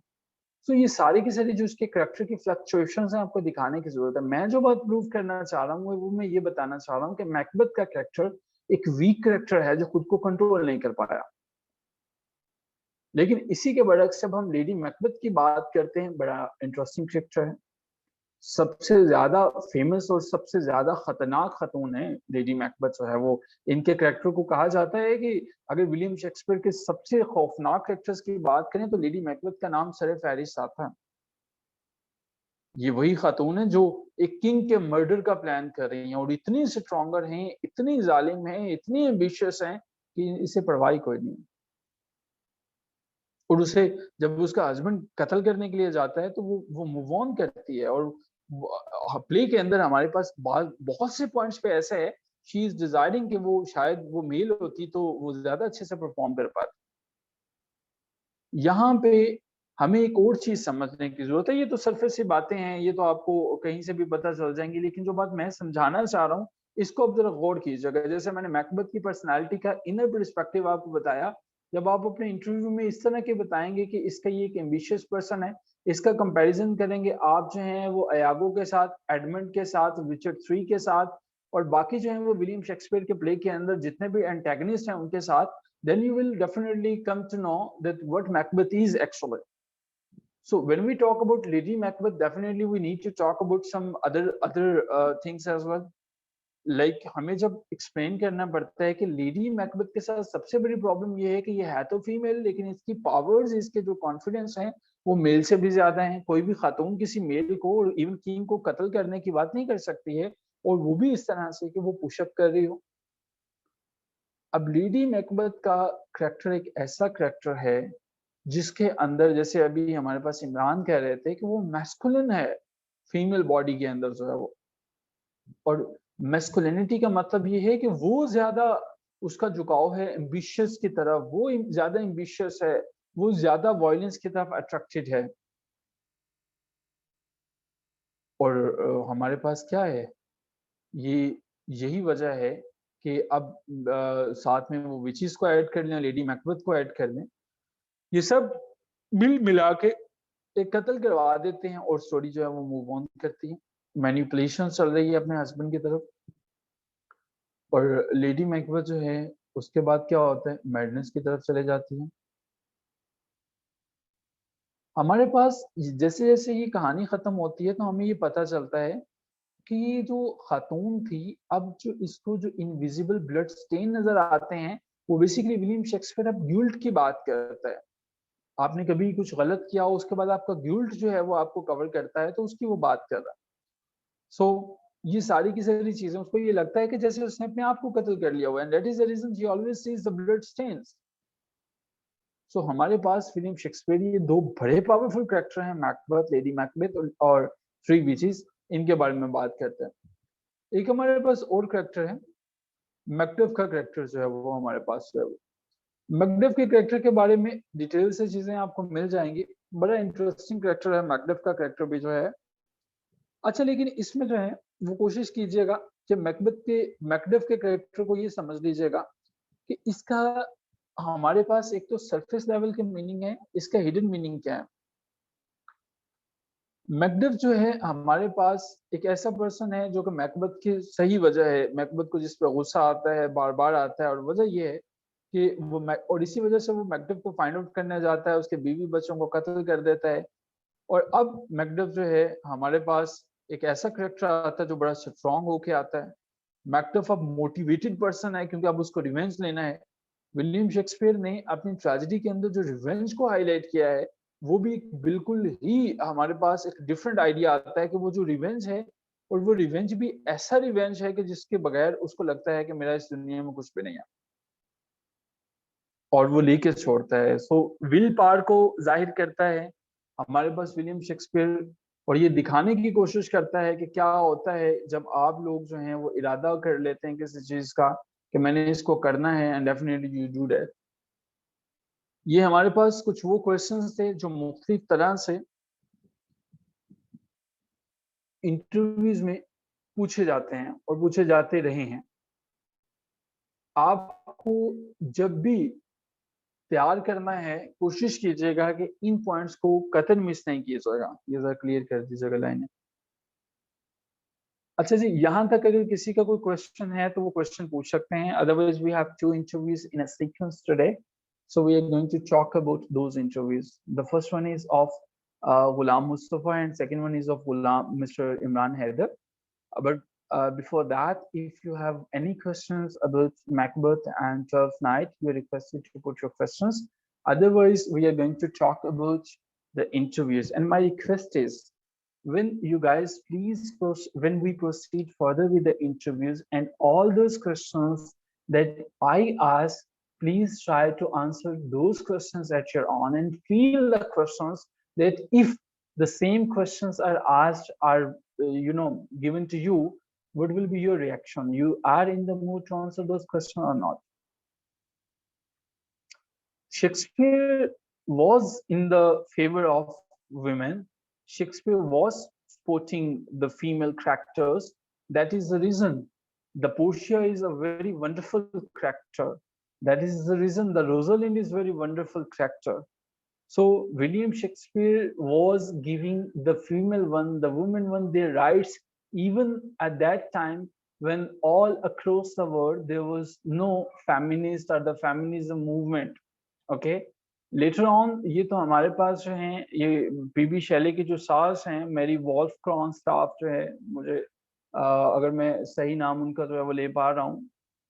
तो ये सारी की सारी जो उसके करैक्टर की फ्लक्चुएशंस हैं आपको दिखाने की जरूरत है। मैं जो बात प्रूव करना चाह रहा हूँ वो मैं ये बताना चाह रहा हूँ कि मैकबेथ का करैक्टर एक वीक करैक्टर है जो खुद को कंट्रोल नहीं कर पाया। लेकिन इसी के बरक्स जब हम लेडी मैकबेथ की बात करते हैं, बड़ा इंटरेस्टिंग करैक्टर है, सबसे ज्यादा फेमस और सबसे ज्यादा खतरनाक खतून है लेडी मैकबेथ जो है वो। इनके करैक्टर को कहा जाता है कि अगर विलियम शेक्सपियर के सबसे खौफनाक करैक्टर्स की बात करें तो लेडी मैकबेथ का नाम सर फहरिस्त आता है। ये वही खातून है जो एक किंग के मर्डर का प्लान कर रही हैं और इतनी स्ट्रॉन्गर हैं, इतनी जालिम हैं, इतनी एम्बिशियस हैं कि इसे परवाह कोई नहीं। और उसे जब उसका हस्बैंड कत्ल करने के लिए जाता है तो वो मूव ऑन करती है। और प्ले के अंदर हमारे पास बहुत से पॉइंट्स पे ऐसा है, शी इज डिजायरिंग कि वो शायद वो मेल होती तो वो ज्यादा अच्छे से परफॉर्म कर पाती। यहाँ पे हमें एक और चीज समझने की जरूरत है। ये तो सरफेस सी बातें हैं, ये तो आपको कहीं से भी पता चल जाएंगी, लेकिन जो बात मैं समझाना चाह रहा हूँ इसको आप जरा गौर कीजिएगा। जैसे मैंने मैकबेथ की पर्सनालिटी का इनर पर्सपेक्टिव आपको बताया, जब आप अपने इंटरव्यू में इस तरह के बताएंगे कि इसका ये एक एम्बिशियस पर्सन है, इसका कंपैरिजन करेंगे आप जो है वो अयागो के साथ, एडमंड के साथ, रिचर्ड III के साथ, और बाकी जो है वो विलियम शेक्सपियर के प्ले के अंदर जितने भी एंटेगनिस्ट हैं उनके साथ, then you will definitely come to know that what Macbeth is actually. So when we talk about Lady Macbeth, definitely we need to talk about some other things as well. Like हमें जब explain करना पड़ता है कि lady Macbeth के साथ सबसे बड़ी प्रॉब्लम ये है कि ये है तो फीमेल, लेकिन इसकी पावर्स, इसके जो कॉन्फिडेंस हैं वो मेल से भी ज्यादा हैं। कोई भी खातून किसी मेल को और इवन किंग को कत्ल करने की बात नहीं कर सकती है, और वो भी इस तरह से कि वो पुशअप कर रही हो। अब लेडी मैकबेथ का करैक्टर एक ऐसा करैक्टर है जिसके अंदर, जैसे अभी हमारे पास इमरान कह रहे थे कि वो मैस्कुलिन है फीमेल बॉडी के अंदर जो है वो। और मैस्कुलिनिटी का मतलब ये है कि वो ज्यादा, उसका झुकाव है एम्बिशियस की तरफ, वो ज्यादा एम्बिशियस है, वो ज्यादा वायलेंस की तरफ अट्रैक्टेड है। और हमारे पास क्या है, ये यही वजह है कि अब साथ में वो विचेस को ऐड कर लें, लेडी मैकबेथ को ऐड कर लें, ये सब मिल मिला के एक कत्ल करवा देते हैं और स्टोरी जो है वो मूव ऑन करती है। मैनिपुलेशन चल रही है अपने हस्बैंड की तरफ। और लेडी मैकबेथ जो है उसके बाद क्या होता है, मैडनेस की तरफ चले जाती है। हमारे पास जैसे जैसे ये कहानी खत्म होती है तो हमें ये पता चलता है कि ये जो खातून थी, अब जो इसको जो इनविजिबल ब्लड स्टेन नजर आते हैं, वो बेसिकली विलियम शेक्सपियर अब गिल्ट की बात करता है। आपने कभी कुछ गलत किया हो, उसके बाद आपका गिल्ट जो है वो आपको कवर करता है, तो उसकी वो बात कर रहा है। सो ये सारी की सारी चीजें, उसको ये लगता है कि जैसे उसने अपने आप को कत्ल कर लिया हुआ है, and that is the reason she always sees the blood stains. So हमारे पास विलियम शेक्सपियर ये दो बड़े पावरफुल कैरेक्टर हैं, मैकबेथ, लेडी मैकबेथ और थ्री विचेस, इनके बारे में बात करते हैं। एक हमारे पास और कैरेक्टर है, मैकडफ का कैरेक्टर जो है वो हमारे पास जो है। मैकडफ के कैरेक्टर के बारे में डिटेल से चीजें आपको मिल जाएंगी। बड़ा इंटरेस्टिंग कैरेक्टर है मैकडफ का कैरेक्टर भी जो है। अच्छा, लेकिन इसमें जो है वो कोशिश कीजिएगा कि मैकडफ के कैरेक्टर को ये समझ लीजिएगा कि इसका हमारे पास एक तो सरफेस लेवल के मीनिंग है, इसका हिडन मीनिंग क्या है। मैकडफ जो है हमारे पास एक ऐसा पर्सन है जो कि मैकबेथ की सही वजह है, मैकबेथ को जिस पर गुस्सा आता है, बार बार आता है, और वजह ये है कि वो और इसी वजह से वो मैकडफ को फाइंड आउट करने जाता है, उसके बीवी बच्चों को कत्ल कर देता है। और अब मैकडफ जो है हमारे पास एक ऐसा करेक्टर आता है जो बड़ा स्ट्रॉन्ग होके आता है। मैकडफ अब मोटिवेटेड पर्सन है क्योंकि अब उसको रिवेंज लेना है। विलियम शेक्सपियर ने अपनी ट्रेजेडी के अंदर जो रिवेंज को हाईलाइट किया है, वो भी बिल्कुल ही हमारे पास एक डिफरेंट आइडिया आता है कि वो जो रिवेंज है, और वो रिवेंज भी ऐसा रिवेंज है कि जिसके बगैर उसको लगता है कि मेरा इस दुनिया में कुछ भी नहीं है, और वो लेके छोड़ता है। सो विल पावर को जाहिर करता है हमारे पास विलियम शेक्सपियर, और ये दिखाने की कोशिश करता है कि क्या होता है जब आप लोग जो हैं वो इरादा कर लेते हैं किसी चीज का कि मैंने इसको करना है, and definitely you do that. ये हमारे पास कुछ वो क्वेश्चंस थे जो मुख्तलिफ तरह से इंटरव्यूज में पूछे जाते हैं और पूछे जाते रहे हैं। आपको जब भी तैयार करना है, कोशिश कीजिएगा कि इन पॉइंट्स को कतई मिस नहीं कीजिएगा। ये जरा क्लियर कर दीजिएगा लाइन। अच्छा जी, यहाँ तक अगर किसी का कोई क्वेश्चन है तो वो क्वेश्चन पूछ सकते हैं, otherwise we have 2 interviews in a sequence today, so we are going to talk about those interviews. The first one is of Ghulam Mustafa and second one is of Mr. Imran Haider. But before that, if you have any questions about Macbeth and 12th Night, we are requested to put your questions. Otherwise, we are going to talk about the interviews. And my request is, when you guys please when we proceed further with the interviews and all those questions that I ask, please try to answer those questions at your own and feel the questions that if the same questions are asked are given to you, what will be your reaction? You are in the mood to answer those questions or not? Shakespeare was in the favor of women. Shakespeare was supporting the female characters. That is the reason the Portia is a very wonderful character. That is the reason the Rosalind is very wonderful character. So William Shakespeare was giving the female one, the woman one, their rights, even at that time when all across the world there was no feminist or the feminism movement. Okay, later on ये तो हमारे पास जो हैं ये PB Shelley की जो सास हैं, मेरी वॉल्फ क्रॉन स्टाफ जो है, मुझे अगर मैं सही नाम उनका जो है वो ले पा रहा हूँ,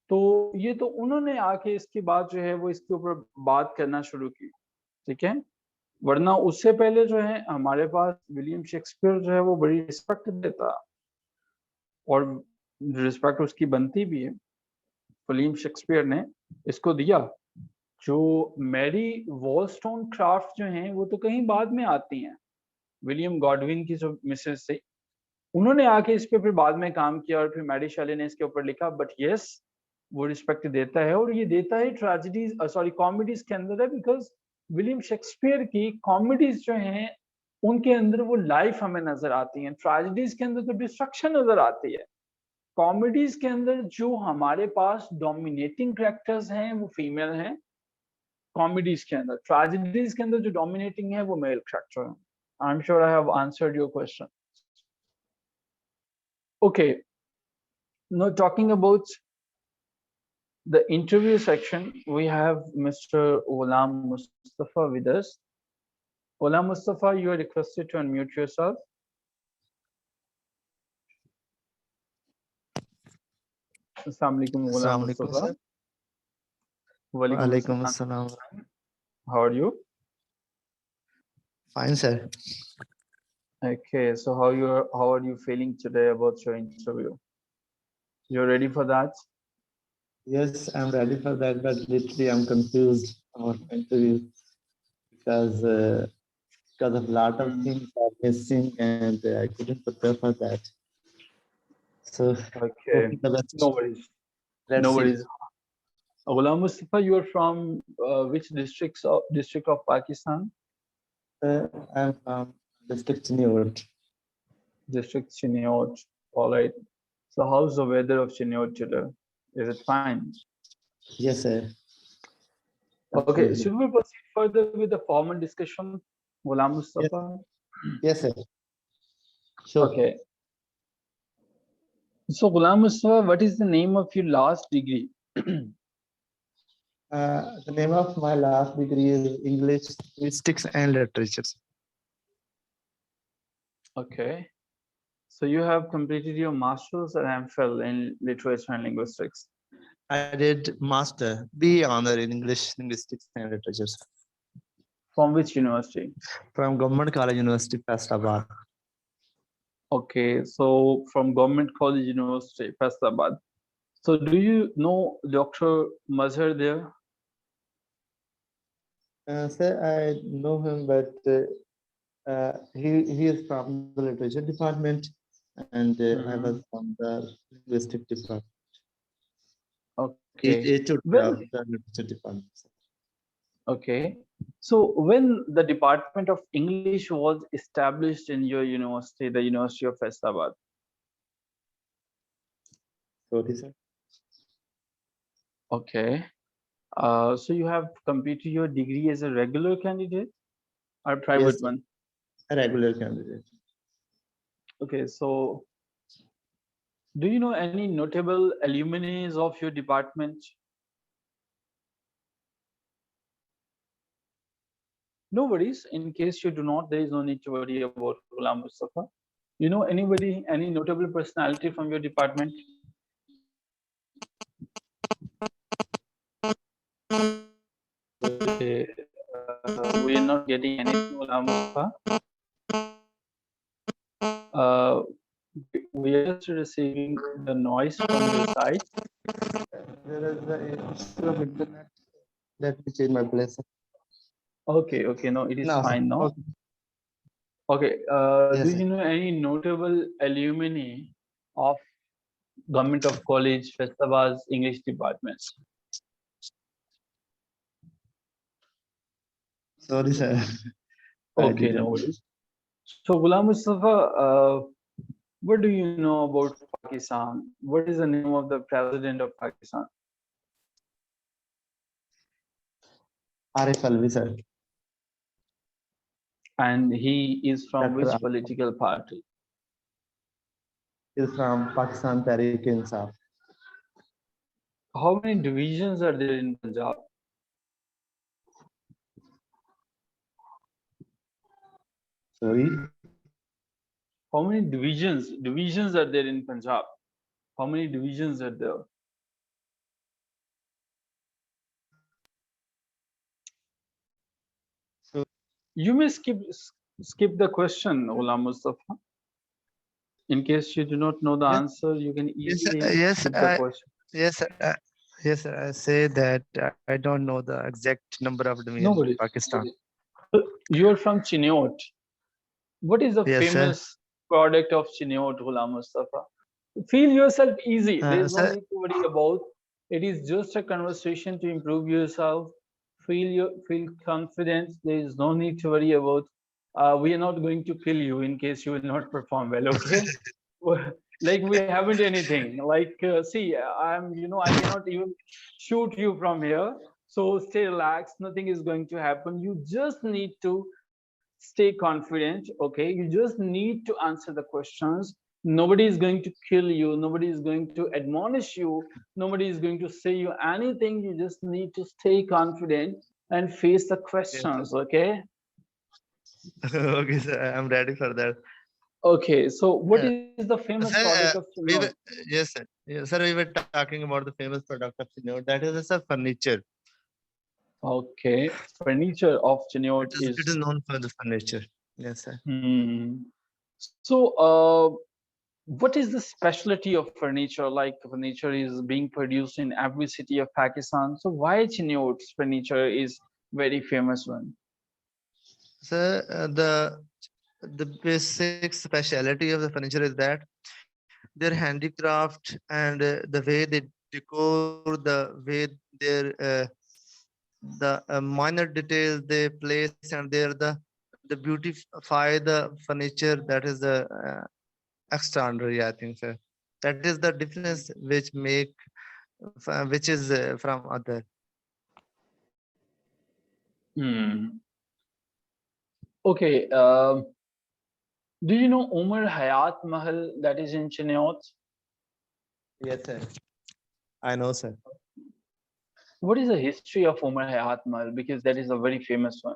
तो ये तो उन्होंने आके इसके बाद जो है वो इसके ऊपर बात करना शुरू की, ठीक है। वरना उससे पहले जो है हमारे पास विलियम शेक्सपियर जो है वो बड़ी रिस्पेक्ट देता और रिस्पेक्ट उसकी बनती भी है। विलियम शेक्सपियर ने इसको दिया। जो मैरी वॉलस्टोनक्राफ्ट जो हैं वो तो कहीं बाद में आती हैं, विलियम गॉडविन की जो मिसेस थी, उन्होंने आके इस पे फिर बाद में काम किया और फिर मैरी शेली ने इसके ऊपर लिखा। बट यस, वो रिस्पेक्ट देता है और ये देता है ट्रेजेडीज सॉरी कॉमेडीज के अंदर है, बिकॉज विलियम शेक्सपियर की कॉमेडीज जो हैं उनके अंदर वो लाइफ हमें नजर आती है, ट्रेजेडीज के अंदर तो डिस्ट्रक्शन नजर आती है। कॉमेडीज के अंदर जो हमारे पास डोमिनेटिंग कैरेक्टर्स हैं वो फीमेल हैं, कॉमेडीज के अंदर, ट्रेजेडीज के अंदर जो डोमिनेटिंग है वो मेल कैरेक्टर है। I am sure I have answered your question. Okay, now talking about the interview section, we have Mr. Ghulam Mustafa with us. Ghulam Mustafa, you are requested to unmute yourself. Assalamu alaikum, Ghulam Mustafa. Wa alaikum assalam. How are you? Fine, sir. Okay, so how are you feeling today about your interview? You're ready for that? Yes, I'm ready for that, but literally I'm confused about my interview because of a lot of things are missing and I couldn't prepare for that. So okay, no worries. No worries. Ghulam Mustafa, you are from which district of Pakistan? I'm from district Chiniot. District Chiniot. All right. So how's the weather of Chiniot today? Is it fine? Yes, sir. Okay, should we proceed further with the formal discussion, Ghulam Mustafa? Yes, sir. Sure. Okay. So Ghulam Mustafa, what is the name of your last degree? The name of my last degree is English Linguistics and Literature. Okay. So you have completed your master's and MPhil in Literature and Linguistics. I did master, BA honor in English Linguistics and Literature. From which university? From Government College University, Faisalabad. Okay, so from Government College University, Faisalabad. So do you know Dr. Mazhar there? Sir, I know him, but he is from the literature department, and I was from the linguistic department. Okay. He took the literature department. Okay. So when the Department of English was established in your university, the University of Faisalabad? Sorry, sir. Okay. So you have completed your degree as a regular candidate or private Yes, sir. one? A regular candidate. Okay, so do you know any notable alumni of your department? No worries. In case you do not, there is no need to worry about Ghulam Mustafa. You know anybody, any notable personality from your department? Okay, we are not getting anything, Ghulam Mustafa. Uh, we are just receiving the noise from your side. There is the issue of internet. Let me change my place. Okay, okay, no, it is Now, fine now. okay. Okay, do Yes, sir. you know any notable alumni of Government of College, Festabas, English department? Sorry, sir. I Okay, no didn't. worries. So, Ghulam Mustafa, what do you know about Pakistan? What is the name of the president of Pakistan? Arif Alvi, sir. And he is from Dr. which Arif political party? is from Pakistan Tehreek Insaf. How many divisions are there in Punjab? Sorry. How many divisions are there in Punjab? How many divisions are there? So, You may skip the question, Ghulam Mustafa. In case you do not know the yes, answer, you can yes, easily yes, skip the question. yes, yes, sir. I say that I don't know the exact number of divisions No in worries. Pakistan. You're from Chineot. What is the Yes, sir. famous product of Chineot, Ghulam Mustafa? Feel yourself easy. There is no Sir, need to worry about. It is just a conversation to improve yourself. Feel confident. There is no need to worry about. We are not going to kill you in case you will not perform well. Okay. Like we haven't anything. Like see, I cannot even shoot you from here. So stay relaxed. Nothing is going to happen. You just need to stay confident. Okay, you just need to answer the questions. Nobody is going to kill you, nobody is going to admonish you, nobody is going to say you anything. You just need to stay confident and face the yes, sir. questions. Okay. Okay, sir. I'm ready for that. Okay, so what Uh, is the famous Sir, product of we Chinod? were, yes, sir. Yes, sir. We were talking about the famous product of Senior. That is, sir, furniture. Okay, furniture of It Chinod is. It is is known for the furniture. Yes, sir. so what is the specialty of furniture? Like furniture is being produced in every city of Pakistan. So why Chinot's furniture is very famous one? Sir, the basic speciality of the furniture is that their handicraft and the way they decor, the way their the minor details they place, and the beautify the furniture. That is the extraordinary, I think, sir. That is the difference which which is from other. Hmm. Okay. Do you know Umar Hayat Mahal that is in Chinot? Yes, sir. I know, sir. What is the history of Umar Hayat Mahal? Because that is a very famous one.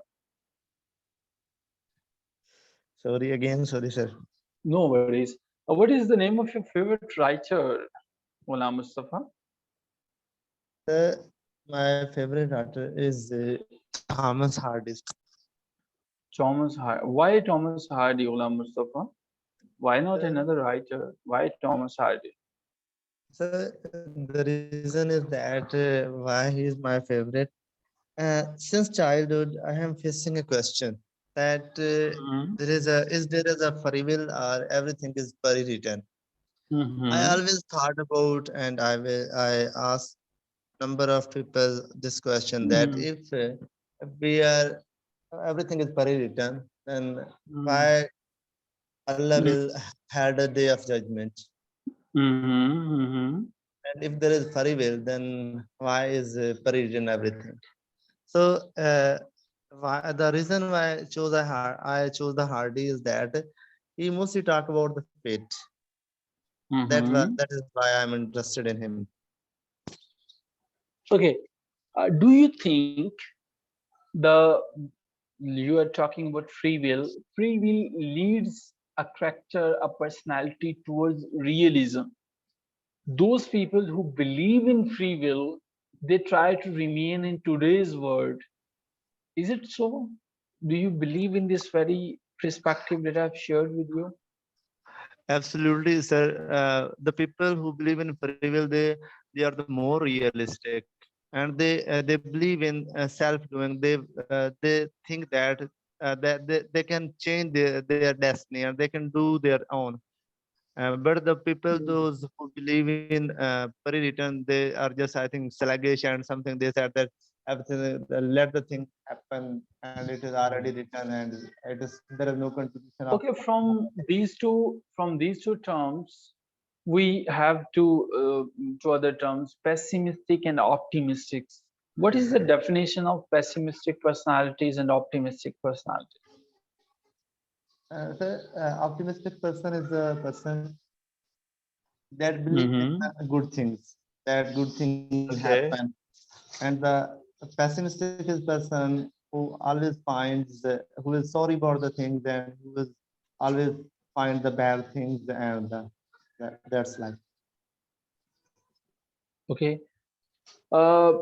Sorry again. Sorry, sir. No worries. What is the name of your favorite writer, Ghulam Mustafa? My favorite writer is Thomas Hardy. Thomas Hardy. Why Thomas Hardy, Ghulam Mustafa? Why not Uh, another writer? Why Thomas Hardy? So the reason is that why he is my favorite. Since childhood, I am facing a question that Mm-hmm. there is a free will or everything is pre-written. I Mm-hmm. always thought about, and I asked number of people this question, that if we are everything is pre-written, then why Allah will had a day of judgment? Mm-hmm. Mm-hmm. And if there is free will, then why is free written everything? So the reason why I chose the Hardy is that he mostly talk about the fate. Mm-hmm. That is why I'm interested in him. Okay. Do you think the you are talking about free will? Free will leads a character, a personality towards realism. Those people who believe in free will, they try to remain in today's world. Is it so? Do you believe in this very perspective that I've shared with you? Absolutely, sir. The people who believe in free will, they are the more realistic, and they believe in self-doing. They think that they can change their destiny and they can do their own. But the people, those who believe in pre-written, they are just, I think, sluggish and something. They said that everything, let the thing happen, and it is already written, and it is there is no contribution of. Okay, from these two terms, we have two other terms, pessimistic and optimistic. What is the definition of pessimistic personalities and optimistic personalities? Optimistic person is a person that believes in Mm-hmm. good things, that good things will Okay. happen, and the pessimistic is person who always finds who is sorry about the things and who is always find the bad things, and that's like. Okay.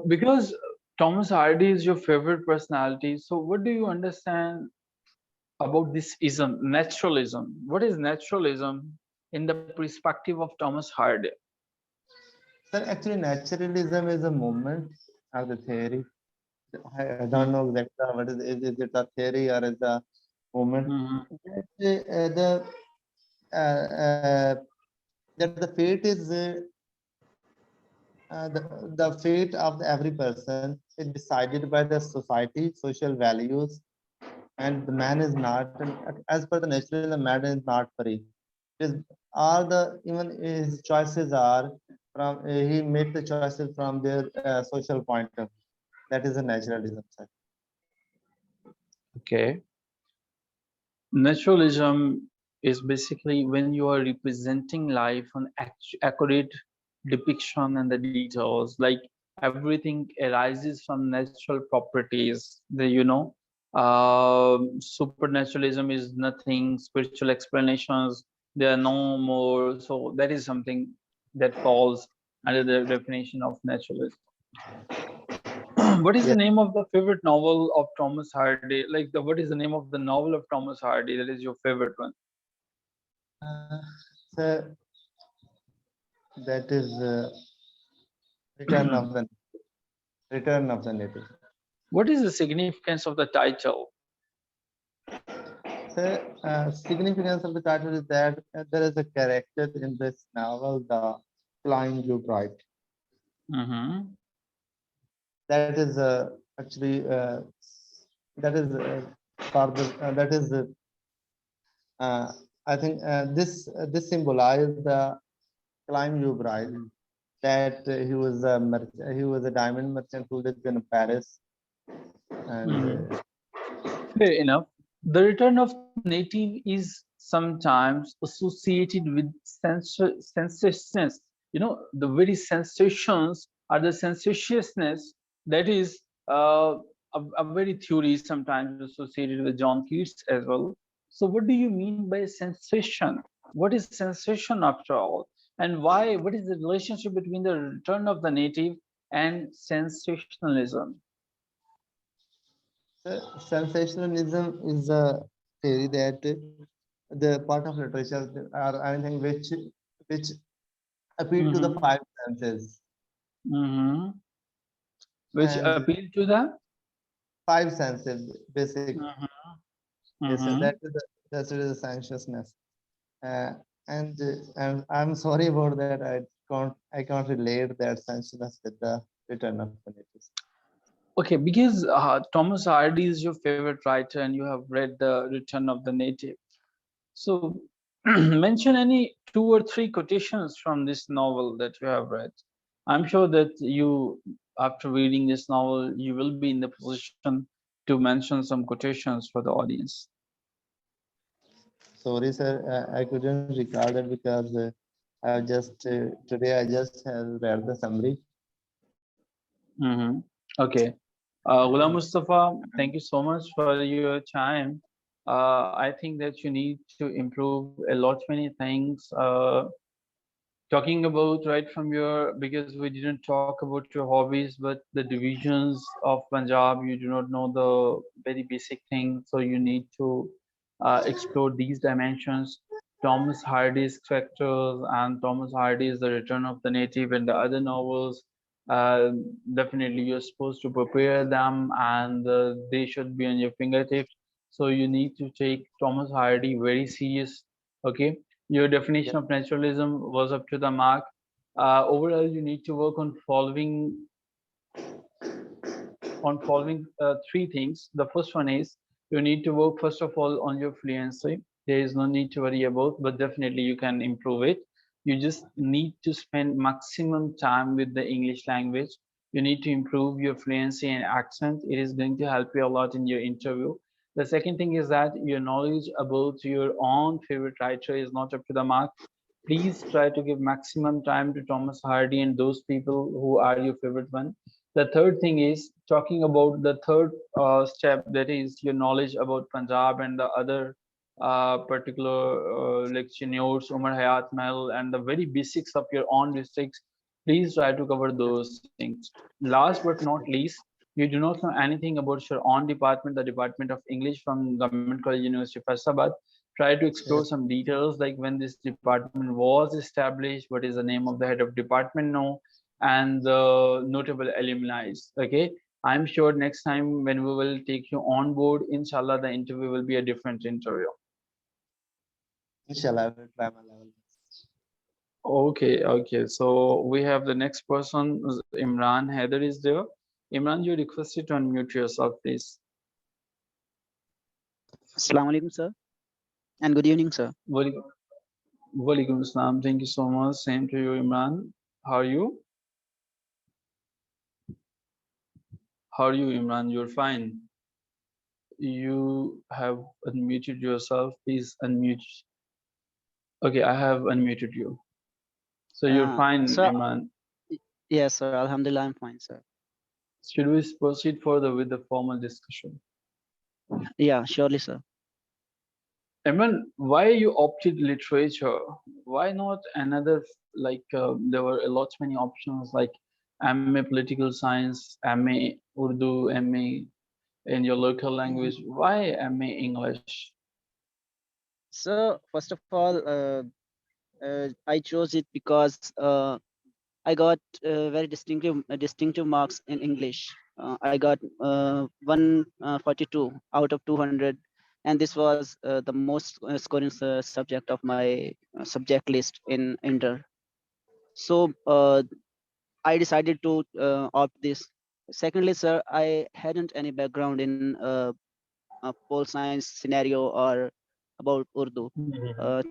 Because Thomas Hardy is your favorite personality, so what do you understand about this ism, naturalism? What is naturalism in the perspective of Thomas Hardy? So actually, naturalism is a movement of the theory. I don't know exactly what is it a theory or is a movement? Mm-hmm. Uh, uh, that the fate is the fate of every person is decided by the society, social values, and the man is not, as per the natural, the man is not free. Is all the even his choices are from he made the choices from their social point of view. That is a naturalism, sir. Okay. Naturalism is basically when you are representing life on accurate depiction and the details, like everything arises from natural properties. Supernaturalism is nothing, spiritual explanations, there are no more. So that is something that falls under the definition of naturalism. What is the Yes. name of the favorite novel of Thomas Hardy? Like what is the name of the novel of Thomas Hardy that is your favorite one? Uh, so that is return of the return of the native. What is the significance of the title? So significance of the title is that there is a character in this novel, the flying blue bright. Mm-hmm. That is actually that is further that is uh, I think this symbolized the climb you bride, that he was a diamond merchant who lived in Paris, and Mm-hmm. Fair enough. The return of native is sometimes associated with sensuousness. The very sensations are the sensuousness that is a very theory sometimes associated with John Keats as well. So, what do you mean by sensation? What is sensation after all? And why? What is the relationship between the return of the native and sensationalism? sensationalism is a theory that the part of literature or anything which appeal to the Mm-hmm. five senses, Mm-hmm. Which and appeal to the. five senses basic. Mm-hmm. Yes, sir, Mm-hmm. that is the sensuousness. Uh, and I'm sorry about that. I can't relate that sensuousness with the return of the natives. Okay, because Thomas Hardy is your favorite writer and you have read The Return of the Native. So, mention any two or three quotations from this novel that you have read. I'm sure that you, after reading this novel, you will be in the position to mention some quotations for the audience. Sorry, sir, I couldn't record it because I just today I just have read the summary. Mm-hmm. Okay. Ghulam Mustafa, thank you so much for your time. I think that you need to improve a lot many things. Talking about right from your, because we didn't talk about your hobbies, but the divisions of Punjab, you do not know the very basic things, so you need to explore these dimensions. Thomas Hardy's Spectres and Thomas Hardy's The Return of the Native and the other novels, uh, definitely you're supposed to prepare them, and they should be on your fingertips. So you need to take Thomas Hardy very serious. Okay, your Yeah. definition of naturalism was up to the mark. Overall, you need to work on following three things. The first one is you need to work first of all on your fluency. There is no need to worry about, but definitely you can improve it. You just need to spend maximum time with the English language. You need to improve your fluency and accent. It is going to help you a lot in your interview. The second thing is that your knowledge about your own favorite writer is not up to the mark. Please try to give maximum time to Thomas Hardy and those people who are your favorite one. The third thing is talking about the third step, that is your knowledge about Punjab and the other particular like Chinoots, Umar Hayat Mahal, and the very basics of your own districts. Please try to cover those things. Last but not least, you do not know anything about your own department, the Department of English from Government College University Faisabad. Try to explore Yes. some details like when this department was established, what is the name of the head of department now, and the notable alumni. Okay, I'm sure next time when we will take you on board, inshallah, the interview will be a different interview. Inshallah, I will try my level. Okay, okay. So we have the next person, Imran Haider is there. Imran, you requested to unmute yourself, please. Assalamu alaikum, sir, and good evening, sir. Walaikum Walaikum Assalam. Thank you so much. Same to you, Imran. How are you? How are you, Imran? You're fine. You have unmuted yourself. Please unmute. Okay, I have unmuted you. So you're fine, Sir, Imran. yes, sir. Alhamdulillah, I'm fine, sir. Should we proceed further with the formal discussion? Yeah, surely, sir. Imran, why you opted literature? Why not another, like there were a lot many options like MA Political Science, MA Urdu, MA in your local language. Why MA English? So, first of all, I chose it because I got very distinctive marks in English. I got 142 out of 200, and this was the most scoring subject of my subject list in Inter. So I decided to opt this. Secondly, sir, I hadn't any background in pole science scenario or about Urdu.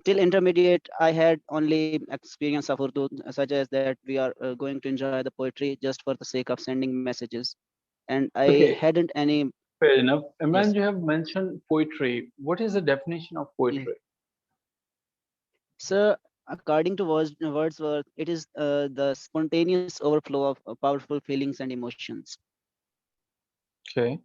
Till intermediate, I had only experience of Urdu, such as that we are going to enjoy the poetry just for the sake of sending messages, and I Okay, hadn't any. fair enough. Imran, Yes, you have mentioned poetry. What is the definition of yeah. poetry? So according to Wordsworth, it is the spontaneous overflow of powerful feelings and emotions. Okay.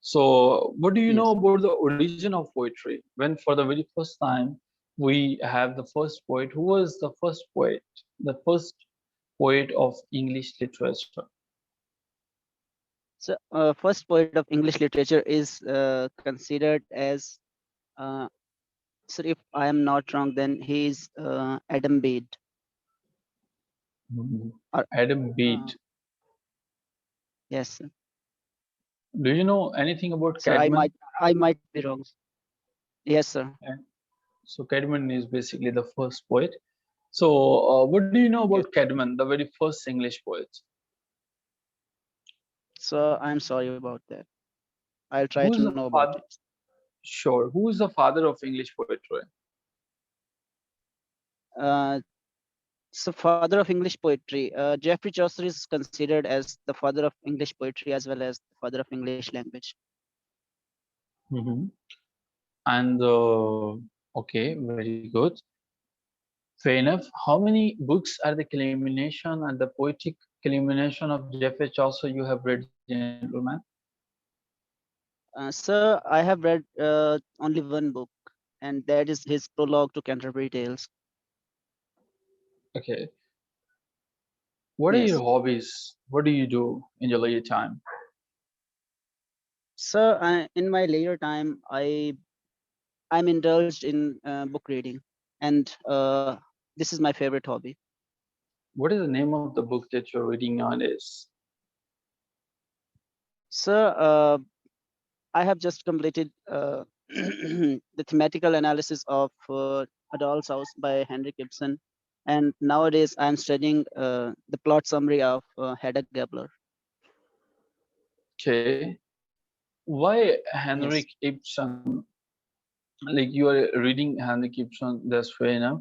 So, what do you know Yes. about the origin of poetry? When for the very first time we have the first poet, who was the first poet? The first poet of English literature. So first poet of English literature is considered as, uh, so if I am not wrong, then he is Adam Bede. Or, Adam Bede. yes, sir. Do you know anything about So Cadman? I might be wrong. Yes, sir. And so Cadman is basically the first poet. So, what do you know Yes. about Cadman, the very first English poet? So I'm sorry about that. I'll try Who to is the know about father? it. Sure. Who is the father of English poetry? Uh, So father of English poetry, Geoffrey Chaucer is considered as the father of English poetry as well as the father of English language. And okay, very good. Fair enough. How many books are the culmination and the poetic culmination of Geoffrey Chaucer you have read, gentlemen? Sir, I have read only one book, and that is his prologue to Canterbury Tales. Okay. What are Yes. your hobbies? What do you do in your leisure time? Sir, in my later time, I'm indulged in book reading, and this is my favorite hobby. What is the name of the book that you're reading nowadays? Sir, I have just completed the thematical analysis of A Doll's House by Henrik Ibsen, and nowadays I'm studying the plot summary of Hedda Gabler. Okay. Why Yes. Henrik Ibsen? Like you are reading Henrik Ibsen, that's fair enough.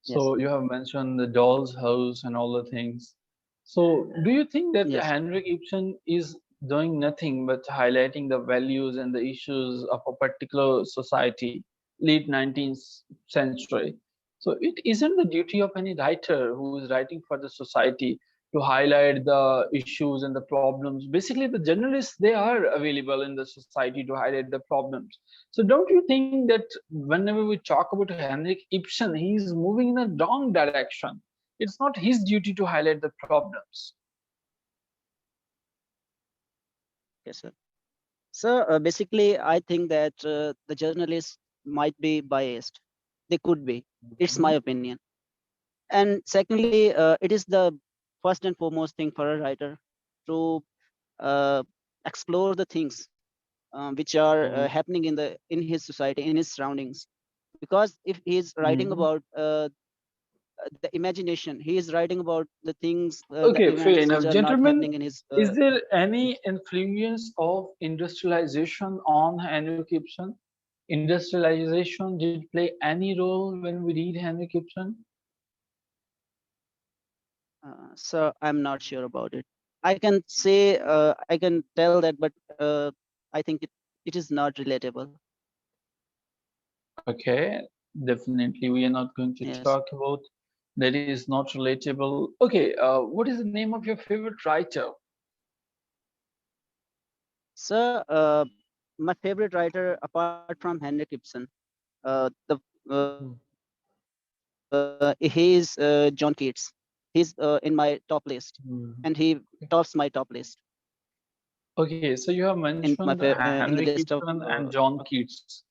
Yes. So you have mentioned the doll's house and all the things. So do you think that Yes. Henrik Ibsen is doing nothing but highlighting the values and the issues of a particular society, late 19th century? So it isn't the duty of any writer who is writing for the society to highlight the issues and the problems. Basically, the journalists, they are available in the society to highlight the problems. So don't you think that whenever we talk about Henrik Ibsen, he is moving in a wrong direction? It's not his duty to highlight the problems. Yes, sir. So basically, I think that the journalists might be biased. They could be. It's my opinion. And secondly, it is the first and foremost thing for a writer to uh, explore the things which are happening in his society, in his surroundings. Because if he is writing about the imagination, he is writing about the things, the Okay, fair events which enough. are not Gentlemen, happening in his. is there any influence of industrialization on Henrik Ibsen? Industrialization did play any role when we read Henrik Ibsen? So I'm not sure about it. I can say I can tell that, but I think it is not relatable. Okay, definitely we are not going to Yes. talk about that is not relatable. Okay, what is the name of your favorite writer? So my favorite writer, apart from Henrik Ibsen, the he is John Keats. He's in my top list, and he tops my top list Okay, so you have mentioned in the Henrik list Ibsen and John Keats.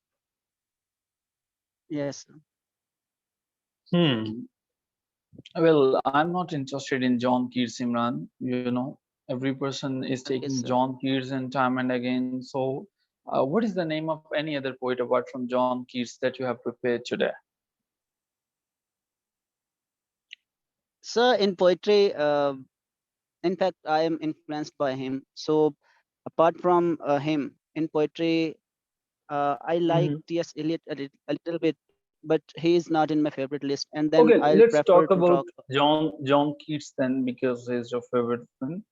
yes. Hmm. Well, I'm not interested in John Keats, Imran. You know, every person is Okay, taking sir. John Keats and time and again. So, what is the name of any other poet apart from John Keats that you have prepared today? So in poetry, in fact, I am influenced by him. So apart from him in poetry, I like T.S. Eliot a little bit, but he is not in my favorite list. And then Okay, I'll let's prefer talk to about talk. John Keats then, because he's your favorite one.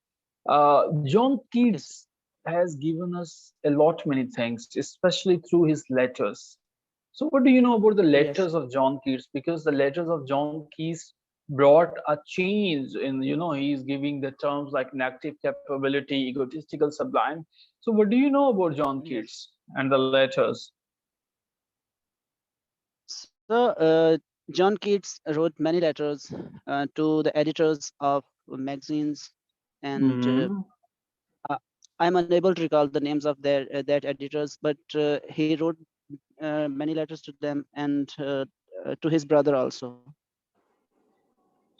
John Okay, sir. Keats has given us a lot many things, especially through his letters. So, what do you know about the Yes. letters of John Keats? Because the letters of John Keats brought a change in, he's giving the terms like negative capability, egotistical, sublime. So, what do you know about John Yes. Keats and the letters? So John Keats wrote many letters to the editors of magazines, and Hmm. uh, I'm unable to recall the names of their that editors, but he wrote many letters to them and to his brother also.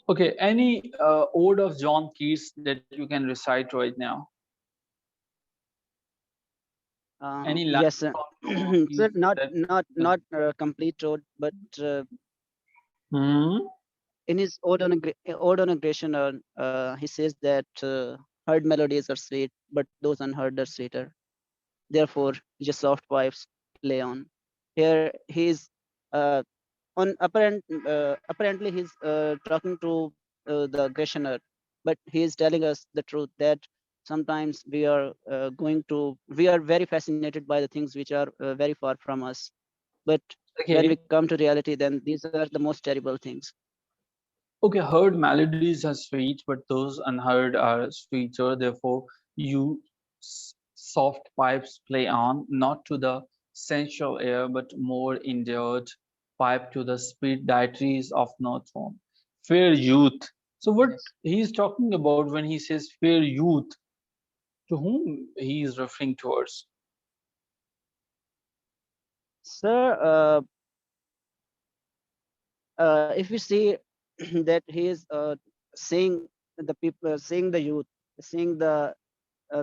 Okay, any ode of John Keats that you can recite right now? Any line Yes, from John so Keats not that not you can? not complete road, but Hmm. in his ode on aggression, he says that heard melodies are sweet, but those unheard are sweeter. Therefore, just soft pipes lay on. Here he is uh, on apparently he's talking to the questioner, but he is telling us the truth that sometimes we are we are very fascinated by the things which are very far from us, but when we Okay. come to reality, then these are the most terrible things. Okay, heard melodies are sweet, but those unheard are sweeter. Therefore, you soft pipes play on, not to the sensual air, but more endeared pipe to the sweet dietaries of North Home. Fair youth. So, what Yes, he's talking about when he says fair youth, to whom he is referring towards? sir. If we see that he is seeing the people, seeing the youth, seeing the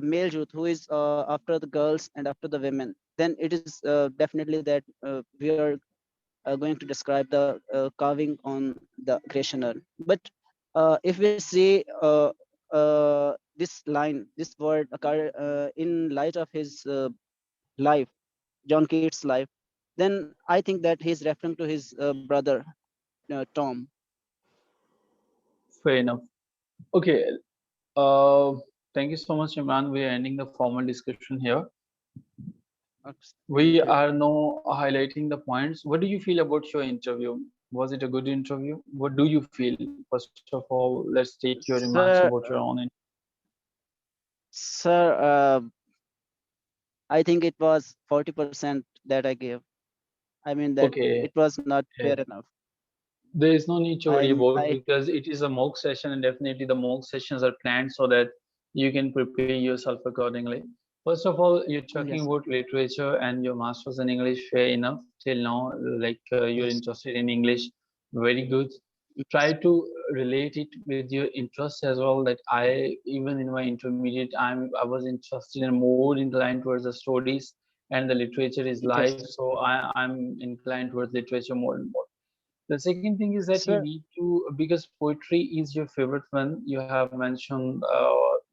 male youth who is after the girls and after the women, then it is definitely that we are going to describe the carving on the creationer. But if we see this line, this word occur in light of his life, John Keats' life, then I think that he's referring to his brother Tom. Fair enough. Okay. Uh, Thank you so much, Imran. We are ending the formal discussion here. Thank We you. are now highlighting the points. What do you feel about your interview? Was it a good interview? What do you feel? First of all, let's take your remarks about Sir, your own. sir, I think it was 40% that I gave. I mean that Okay, it was not fair okay. enough. There is no need to worry about I because it is a mock session and definitely the mock sessions are planned so that you can prepare yourself accordingly. First of all, you're talking yes, about literature and your master's in English, fair enough. Till now, like you're yes, interested in English, very good. Try yes, to relate it with your interests as well. That I even in my intermediate, I was interested and more inclined towards the stories and the literature is life. yes, So I'm inclined towards literature more and more. The second thing is that you sir. need to, because poetry is your favorite one. You have mentioned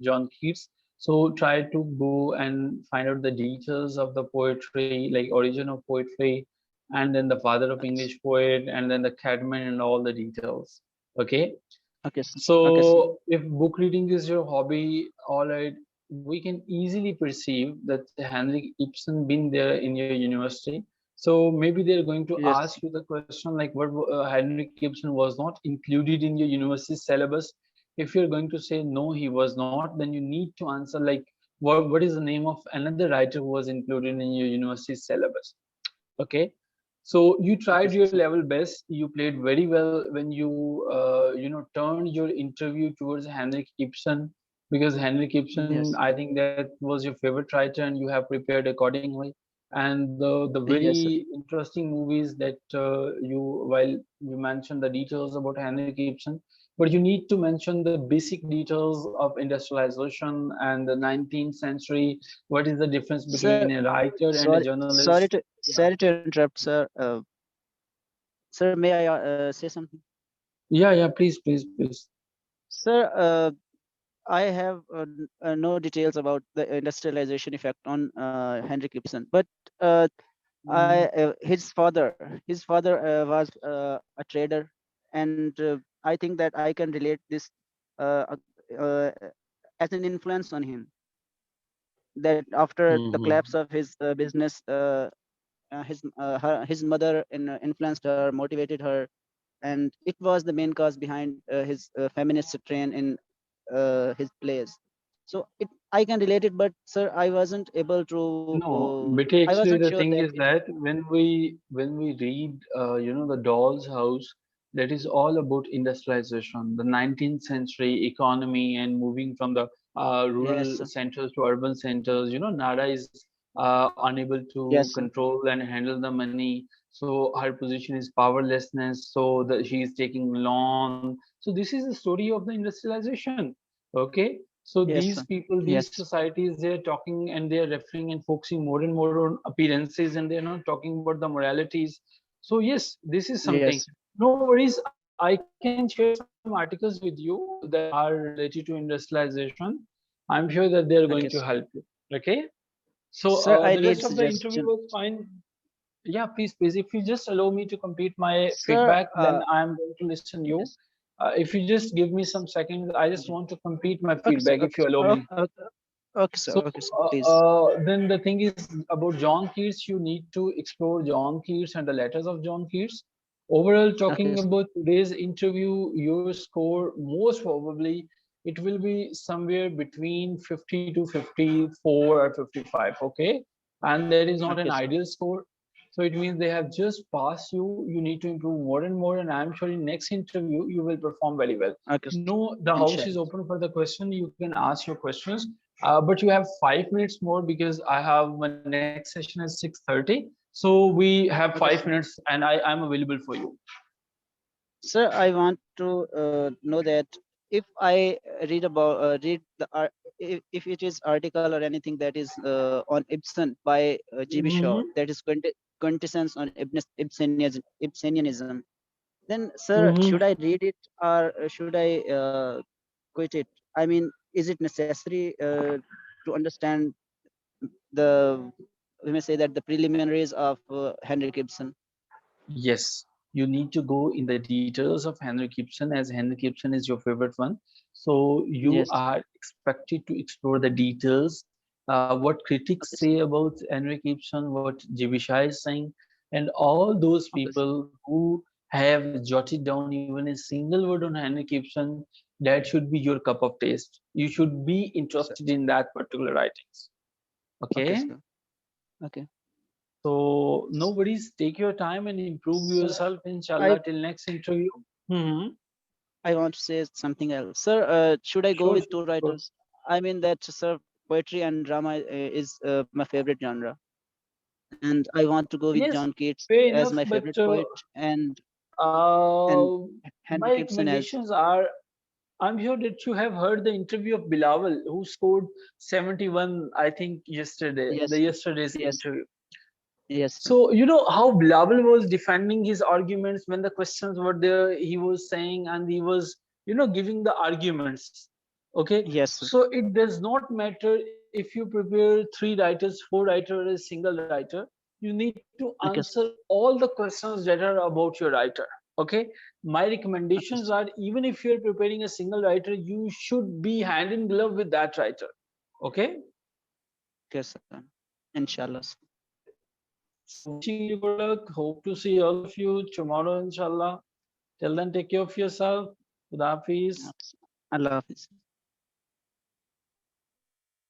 John Keats. So try to go and find out the details of the poetry, like origin of poetry, and then the father of English poet, and then the Cadman and all the details. Okay. Okay, sir. Okay, sir. So if book reading is your hobby, all right, we can easily perceive that Henrik Ibsen been there in your university. So maybe they're going to Yes, ask you the question like what Henrik Ibsen was not included in your university syllabus. If you're going to say no, he was not, then you need to answer like what is the name of another writer who was included in your university syllabus. Okay, so you okay, tried your sir. level best. You played very well when you turned your interview towards Henrik Ibsen because Henrik Ibsen, Yes, I think that was your favorite writer, and you have prepared accordingly. And the yes, sir. very interesting movies that you while you mentioned the details about Henrik Ibsen, but you need to mention the basic details of industrialization and the 19th century. What is the difference Sir, between a writer and a sorry, journalist? Yeah. sorry to interrupt, sir. Sir, may I say something? Yeah, yeah, please, please, please. Sir, I have no details about the industrialization effect on Henrik Ibsen, but uh, Mm, his father was a trader, and I think that I can relate this uh, uh, as an influence on him. That after the mhm. collapse of his business, his mother influenced her, motivated her, and it was the main cause behind his feminist strain in his plays. So I can relate it, but sir, I wasn't able to. No, but I actually wasn't the sure thing that is it. that when we read the Doll's House, that is all about industrialization, the 19th century economy and moving from the Yes, rural sir. centers to urban centers. Nada is unable to Yes, sir. control and handle the money, so her position is powerlessness. So that she is taking loan. So this is the story of the industrialization. Okay. So Yes, these sir. people, these Yes, societies, they're talking and they're referring and focusing more and more on appearances and they're not talking about the moralities. So yes, this is something. yes. No worries. I can share some articles with you that are related to industrialization. I'm sure that they're going to Okay, help sir. you. Okay. So Sir, the I rest need of the interview suggestion. was fine. Yeah, please, please. If you just allow me to complete my Sir, feedback, then I'm going to listen you. yes. If you just give me some seconds, I just Okay. want to complete my Okay, sir. feedback, if Okay, you sir. allow me. Okay, sir. So Okay, sir. Please. then the thing is about John Keats, you need to explore John Keats and the letters of John Keats. Overall, Okay, talking about today's interview, your score most probably it will be somewhere between 50 to 54 or 55. Okay, and that is not an okay, sir. ideal score. So it means they have just passed you. You need to improve more and more, and I'm sure in next interview you will perform very well. Okay, sir. No, the house is Inshallah. open for the question. You can ask your questions, but you have 5 minutes more because I have my next session at 6:30. So we have Okay, five sir. minutes, and I'm available for you. Sir, I want to know that if I read the if it is article or anything that is on Ibsen by G.B. Shaw, Mm-hmm. that is quintessence on Ibsenianism, then sir, Mm-hmm. should I read it or should I quit it? I mean, is it necessary to understand the, we may say that the preliminaries of Henrik Ibsen? Yes, you need to go in the details of Henry Gibson, as Henry Gibson is your favorite one. So you Yes. are expected to explore the details, what critics Okay, say sir. about Henry Gibson, what Jibisha is saying, and all those Okay, sir. people who have jotted down even a single word on Henry Gibson, that should be your cup of taste. You should be Okay, sir. interested in that particular writings. Okay, Okay? sir. Okay. So no worries, take your time and improve Sir, yourself, inshallah, I till next interview. Hmm. I want to say something else. Sir, should I go Sure, with sure, two sure. writers? I mean that, sir, poetry and drama is my favorite genre, and I want to go with Yes, John Keats fair as enough, my but favorite poet, and uh, my Henrik Ibsen as, recommendations are, I'm sure that you have heard the interview of Bilawal, who scored 71, I think, yesterday, yes, the yesterday's yes, interview. yes, sir. So, you know how Bilawal was defending his arguments when the questions were there, he was saying, and he was, giving the arguments. Okay. Yes, sir. So it does not matter if you prepare three writers, four writers, or a single writer, you need to Okay, answer all the questions that are about your writer. Okay. My okay, recommendations are, even if you're preparing a single writer, you should be hand in glove with that writer. Okay. okay, sir. Inshallah, sir. So wishing you good luck. Hope to see all of you tomorrow, inshallah. Till then, take care of yourself. Khuda Hafiz. Okay, sir. Allah Hafiz.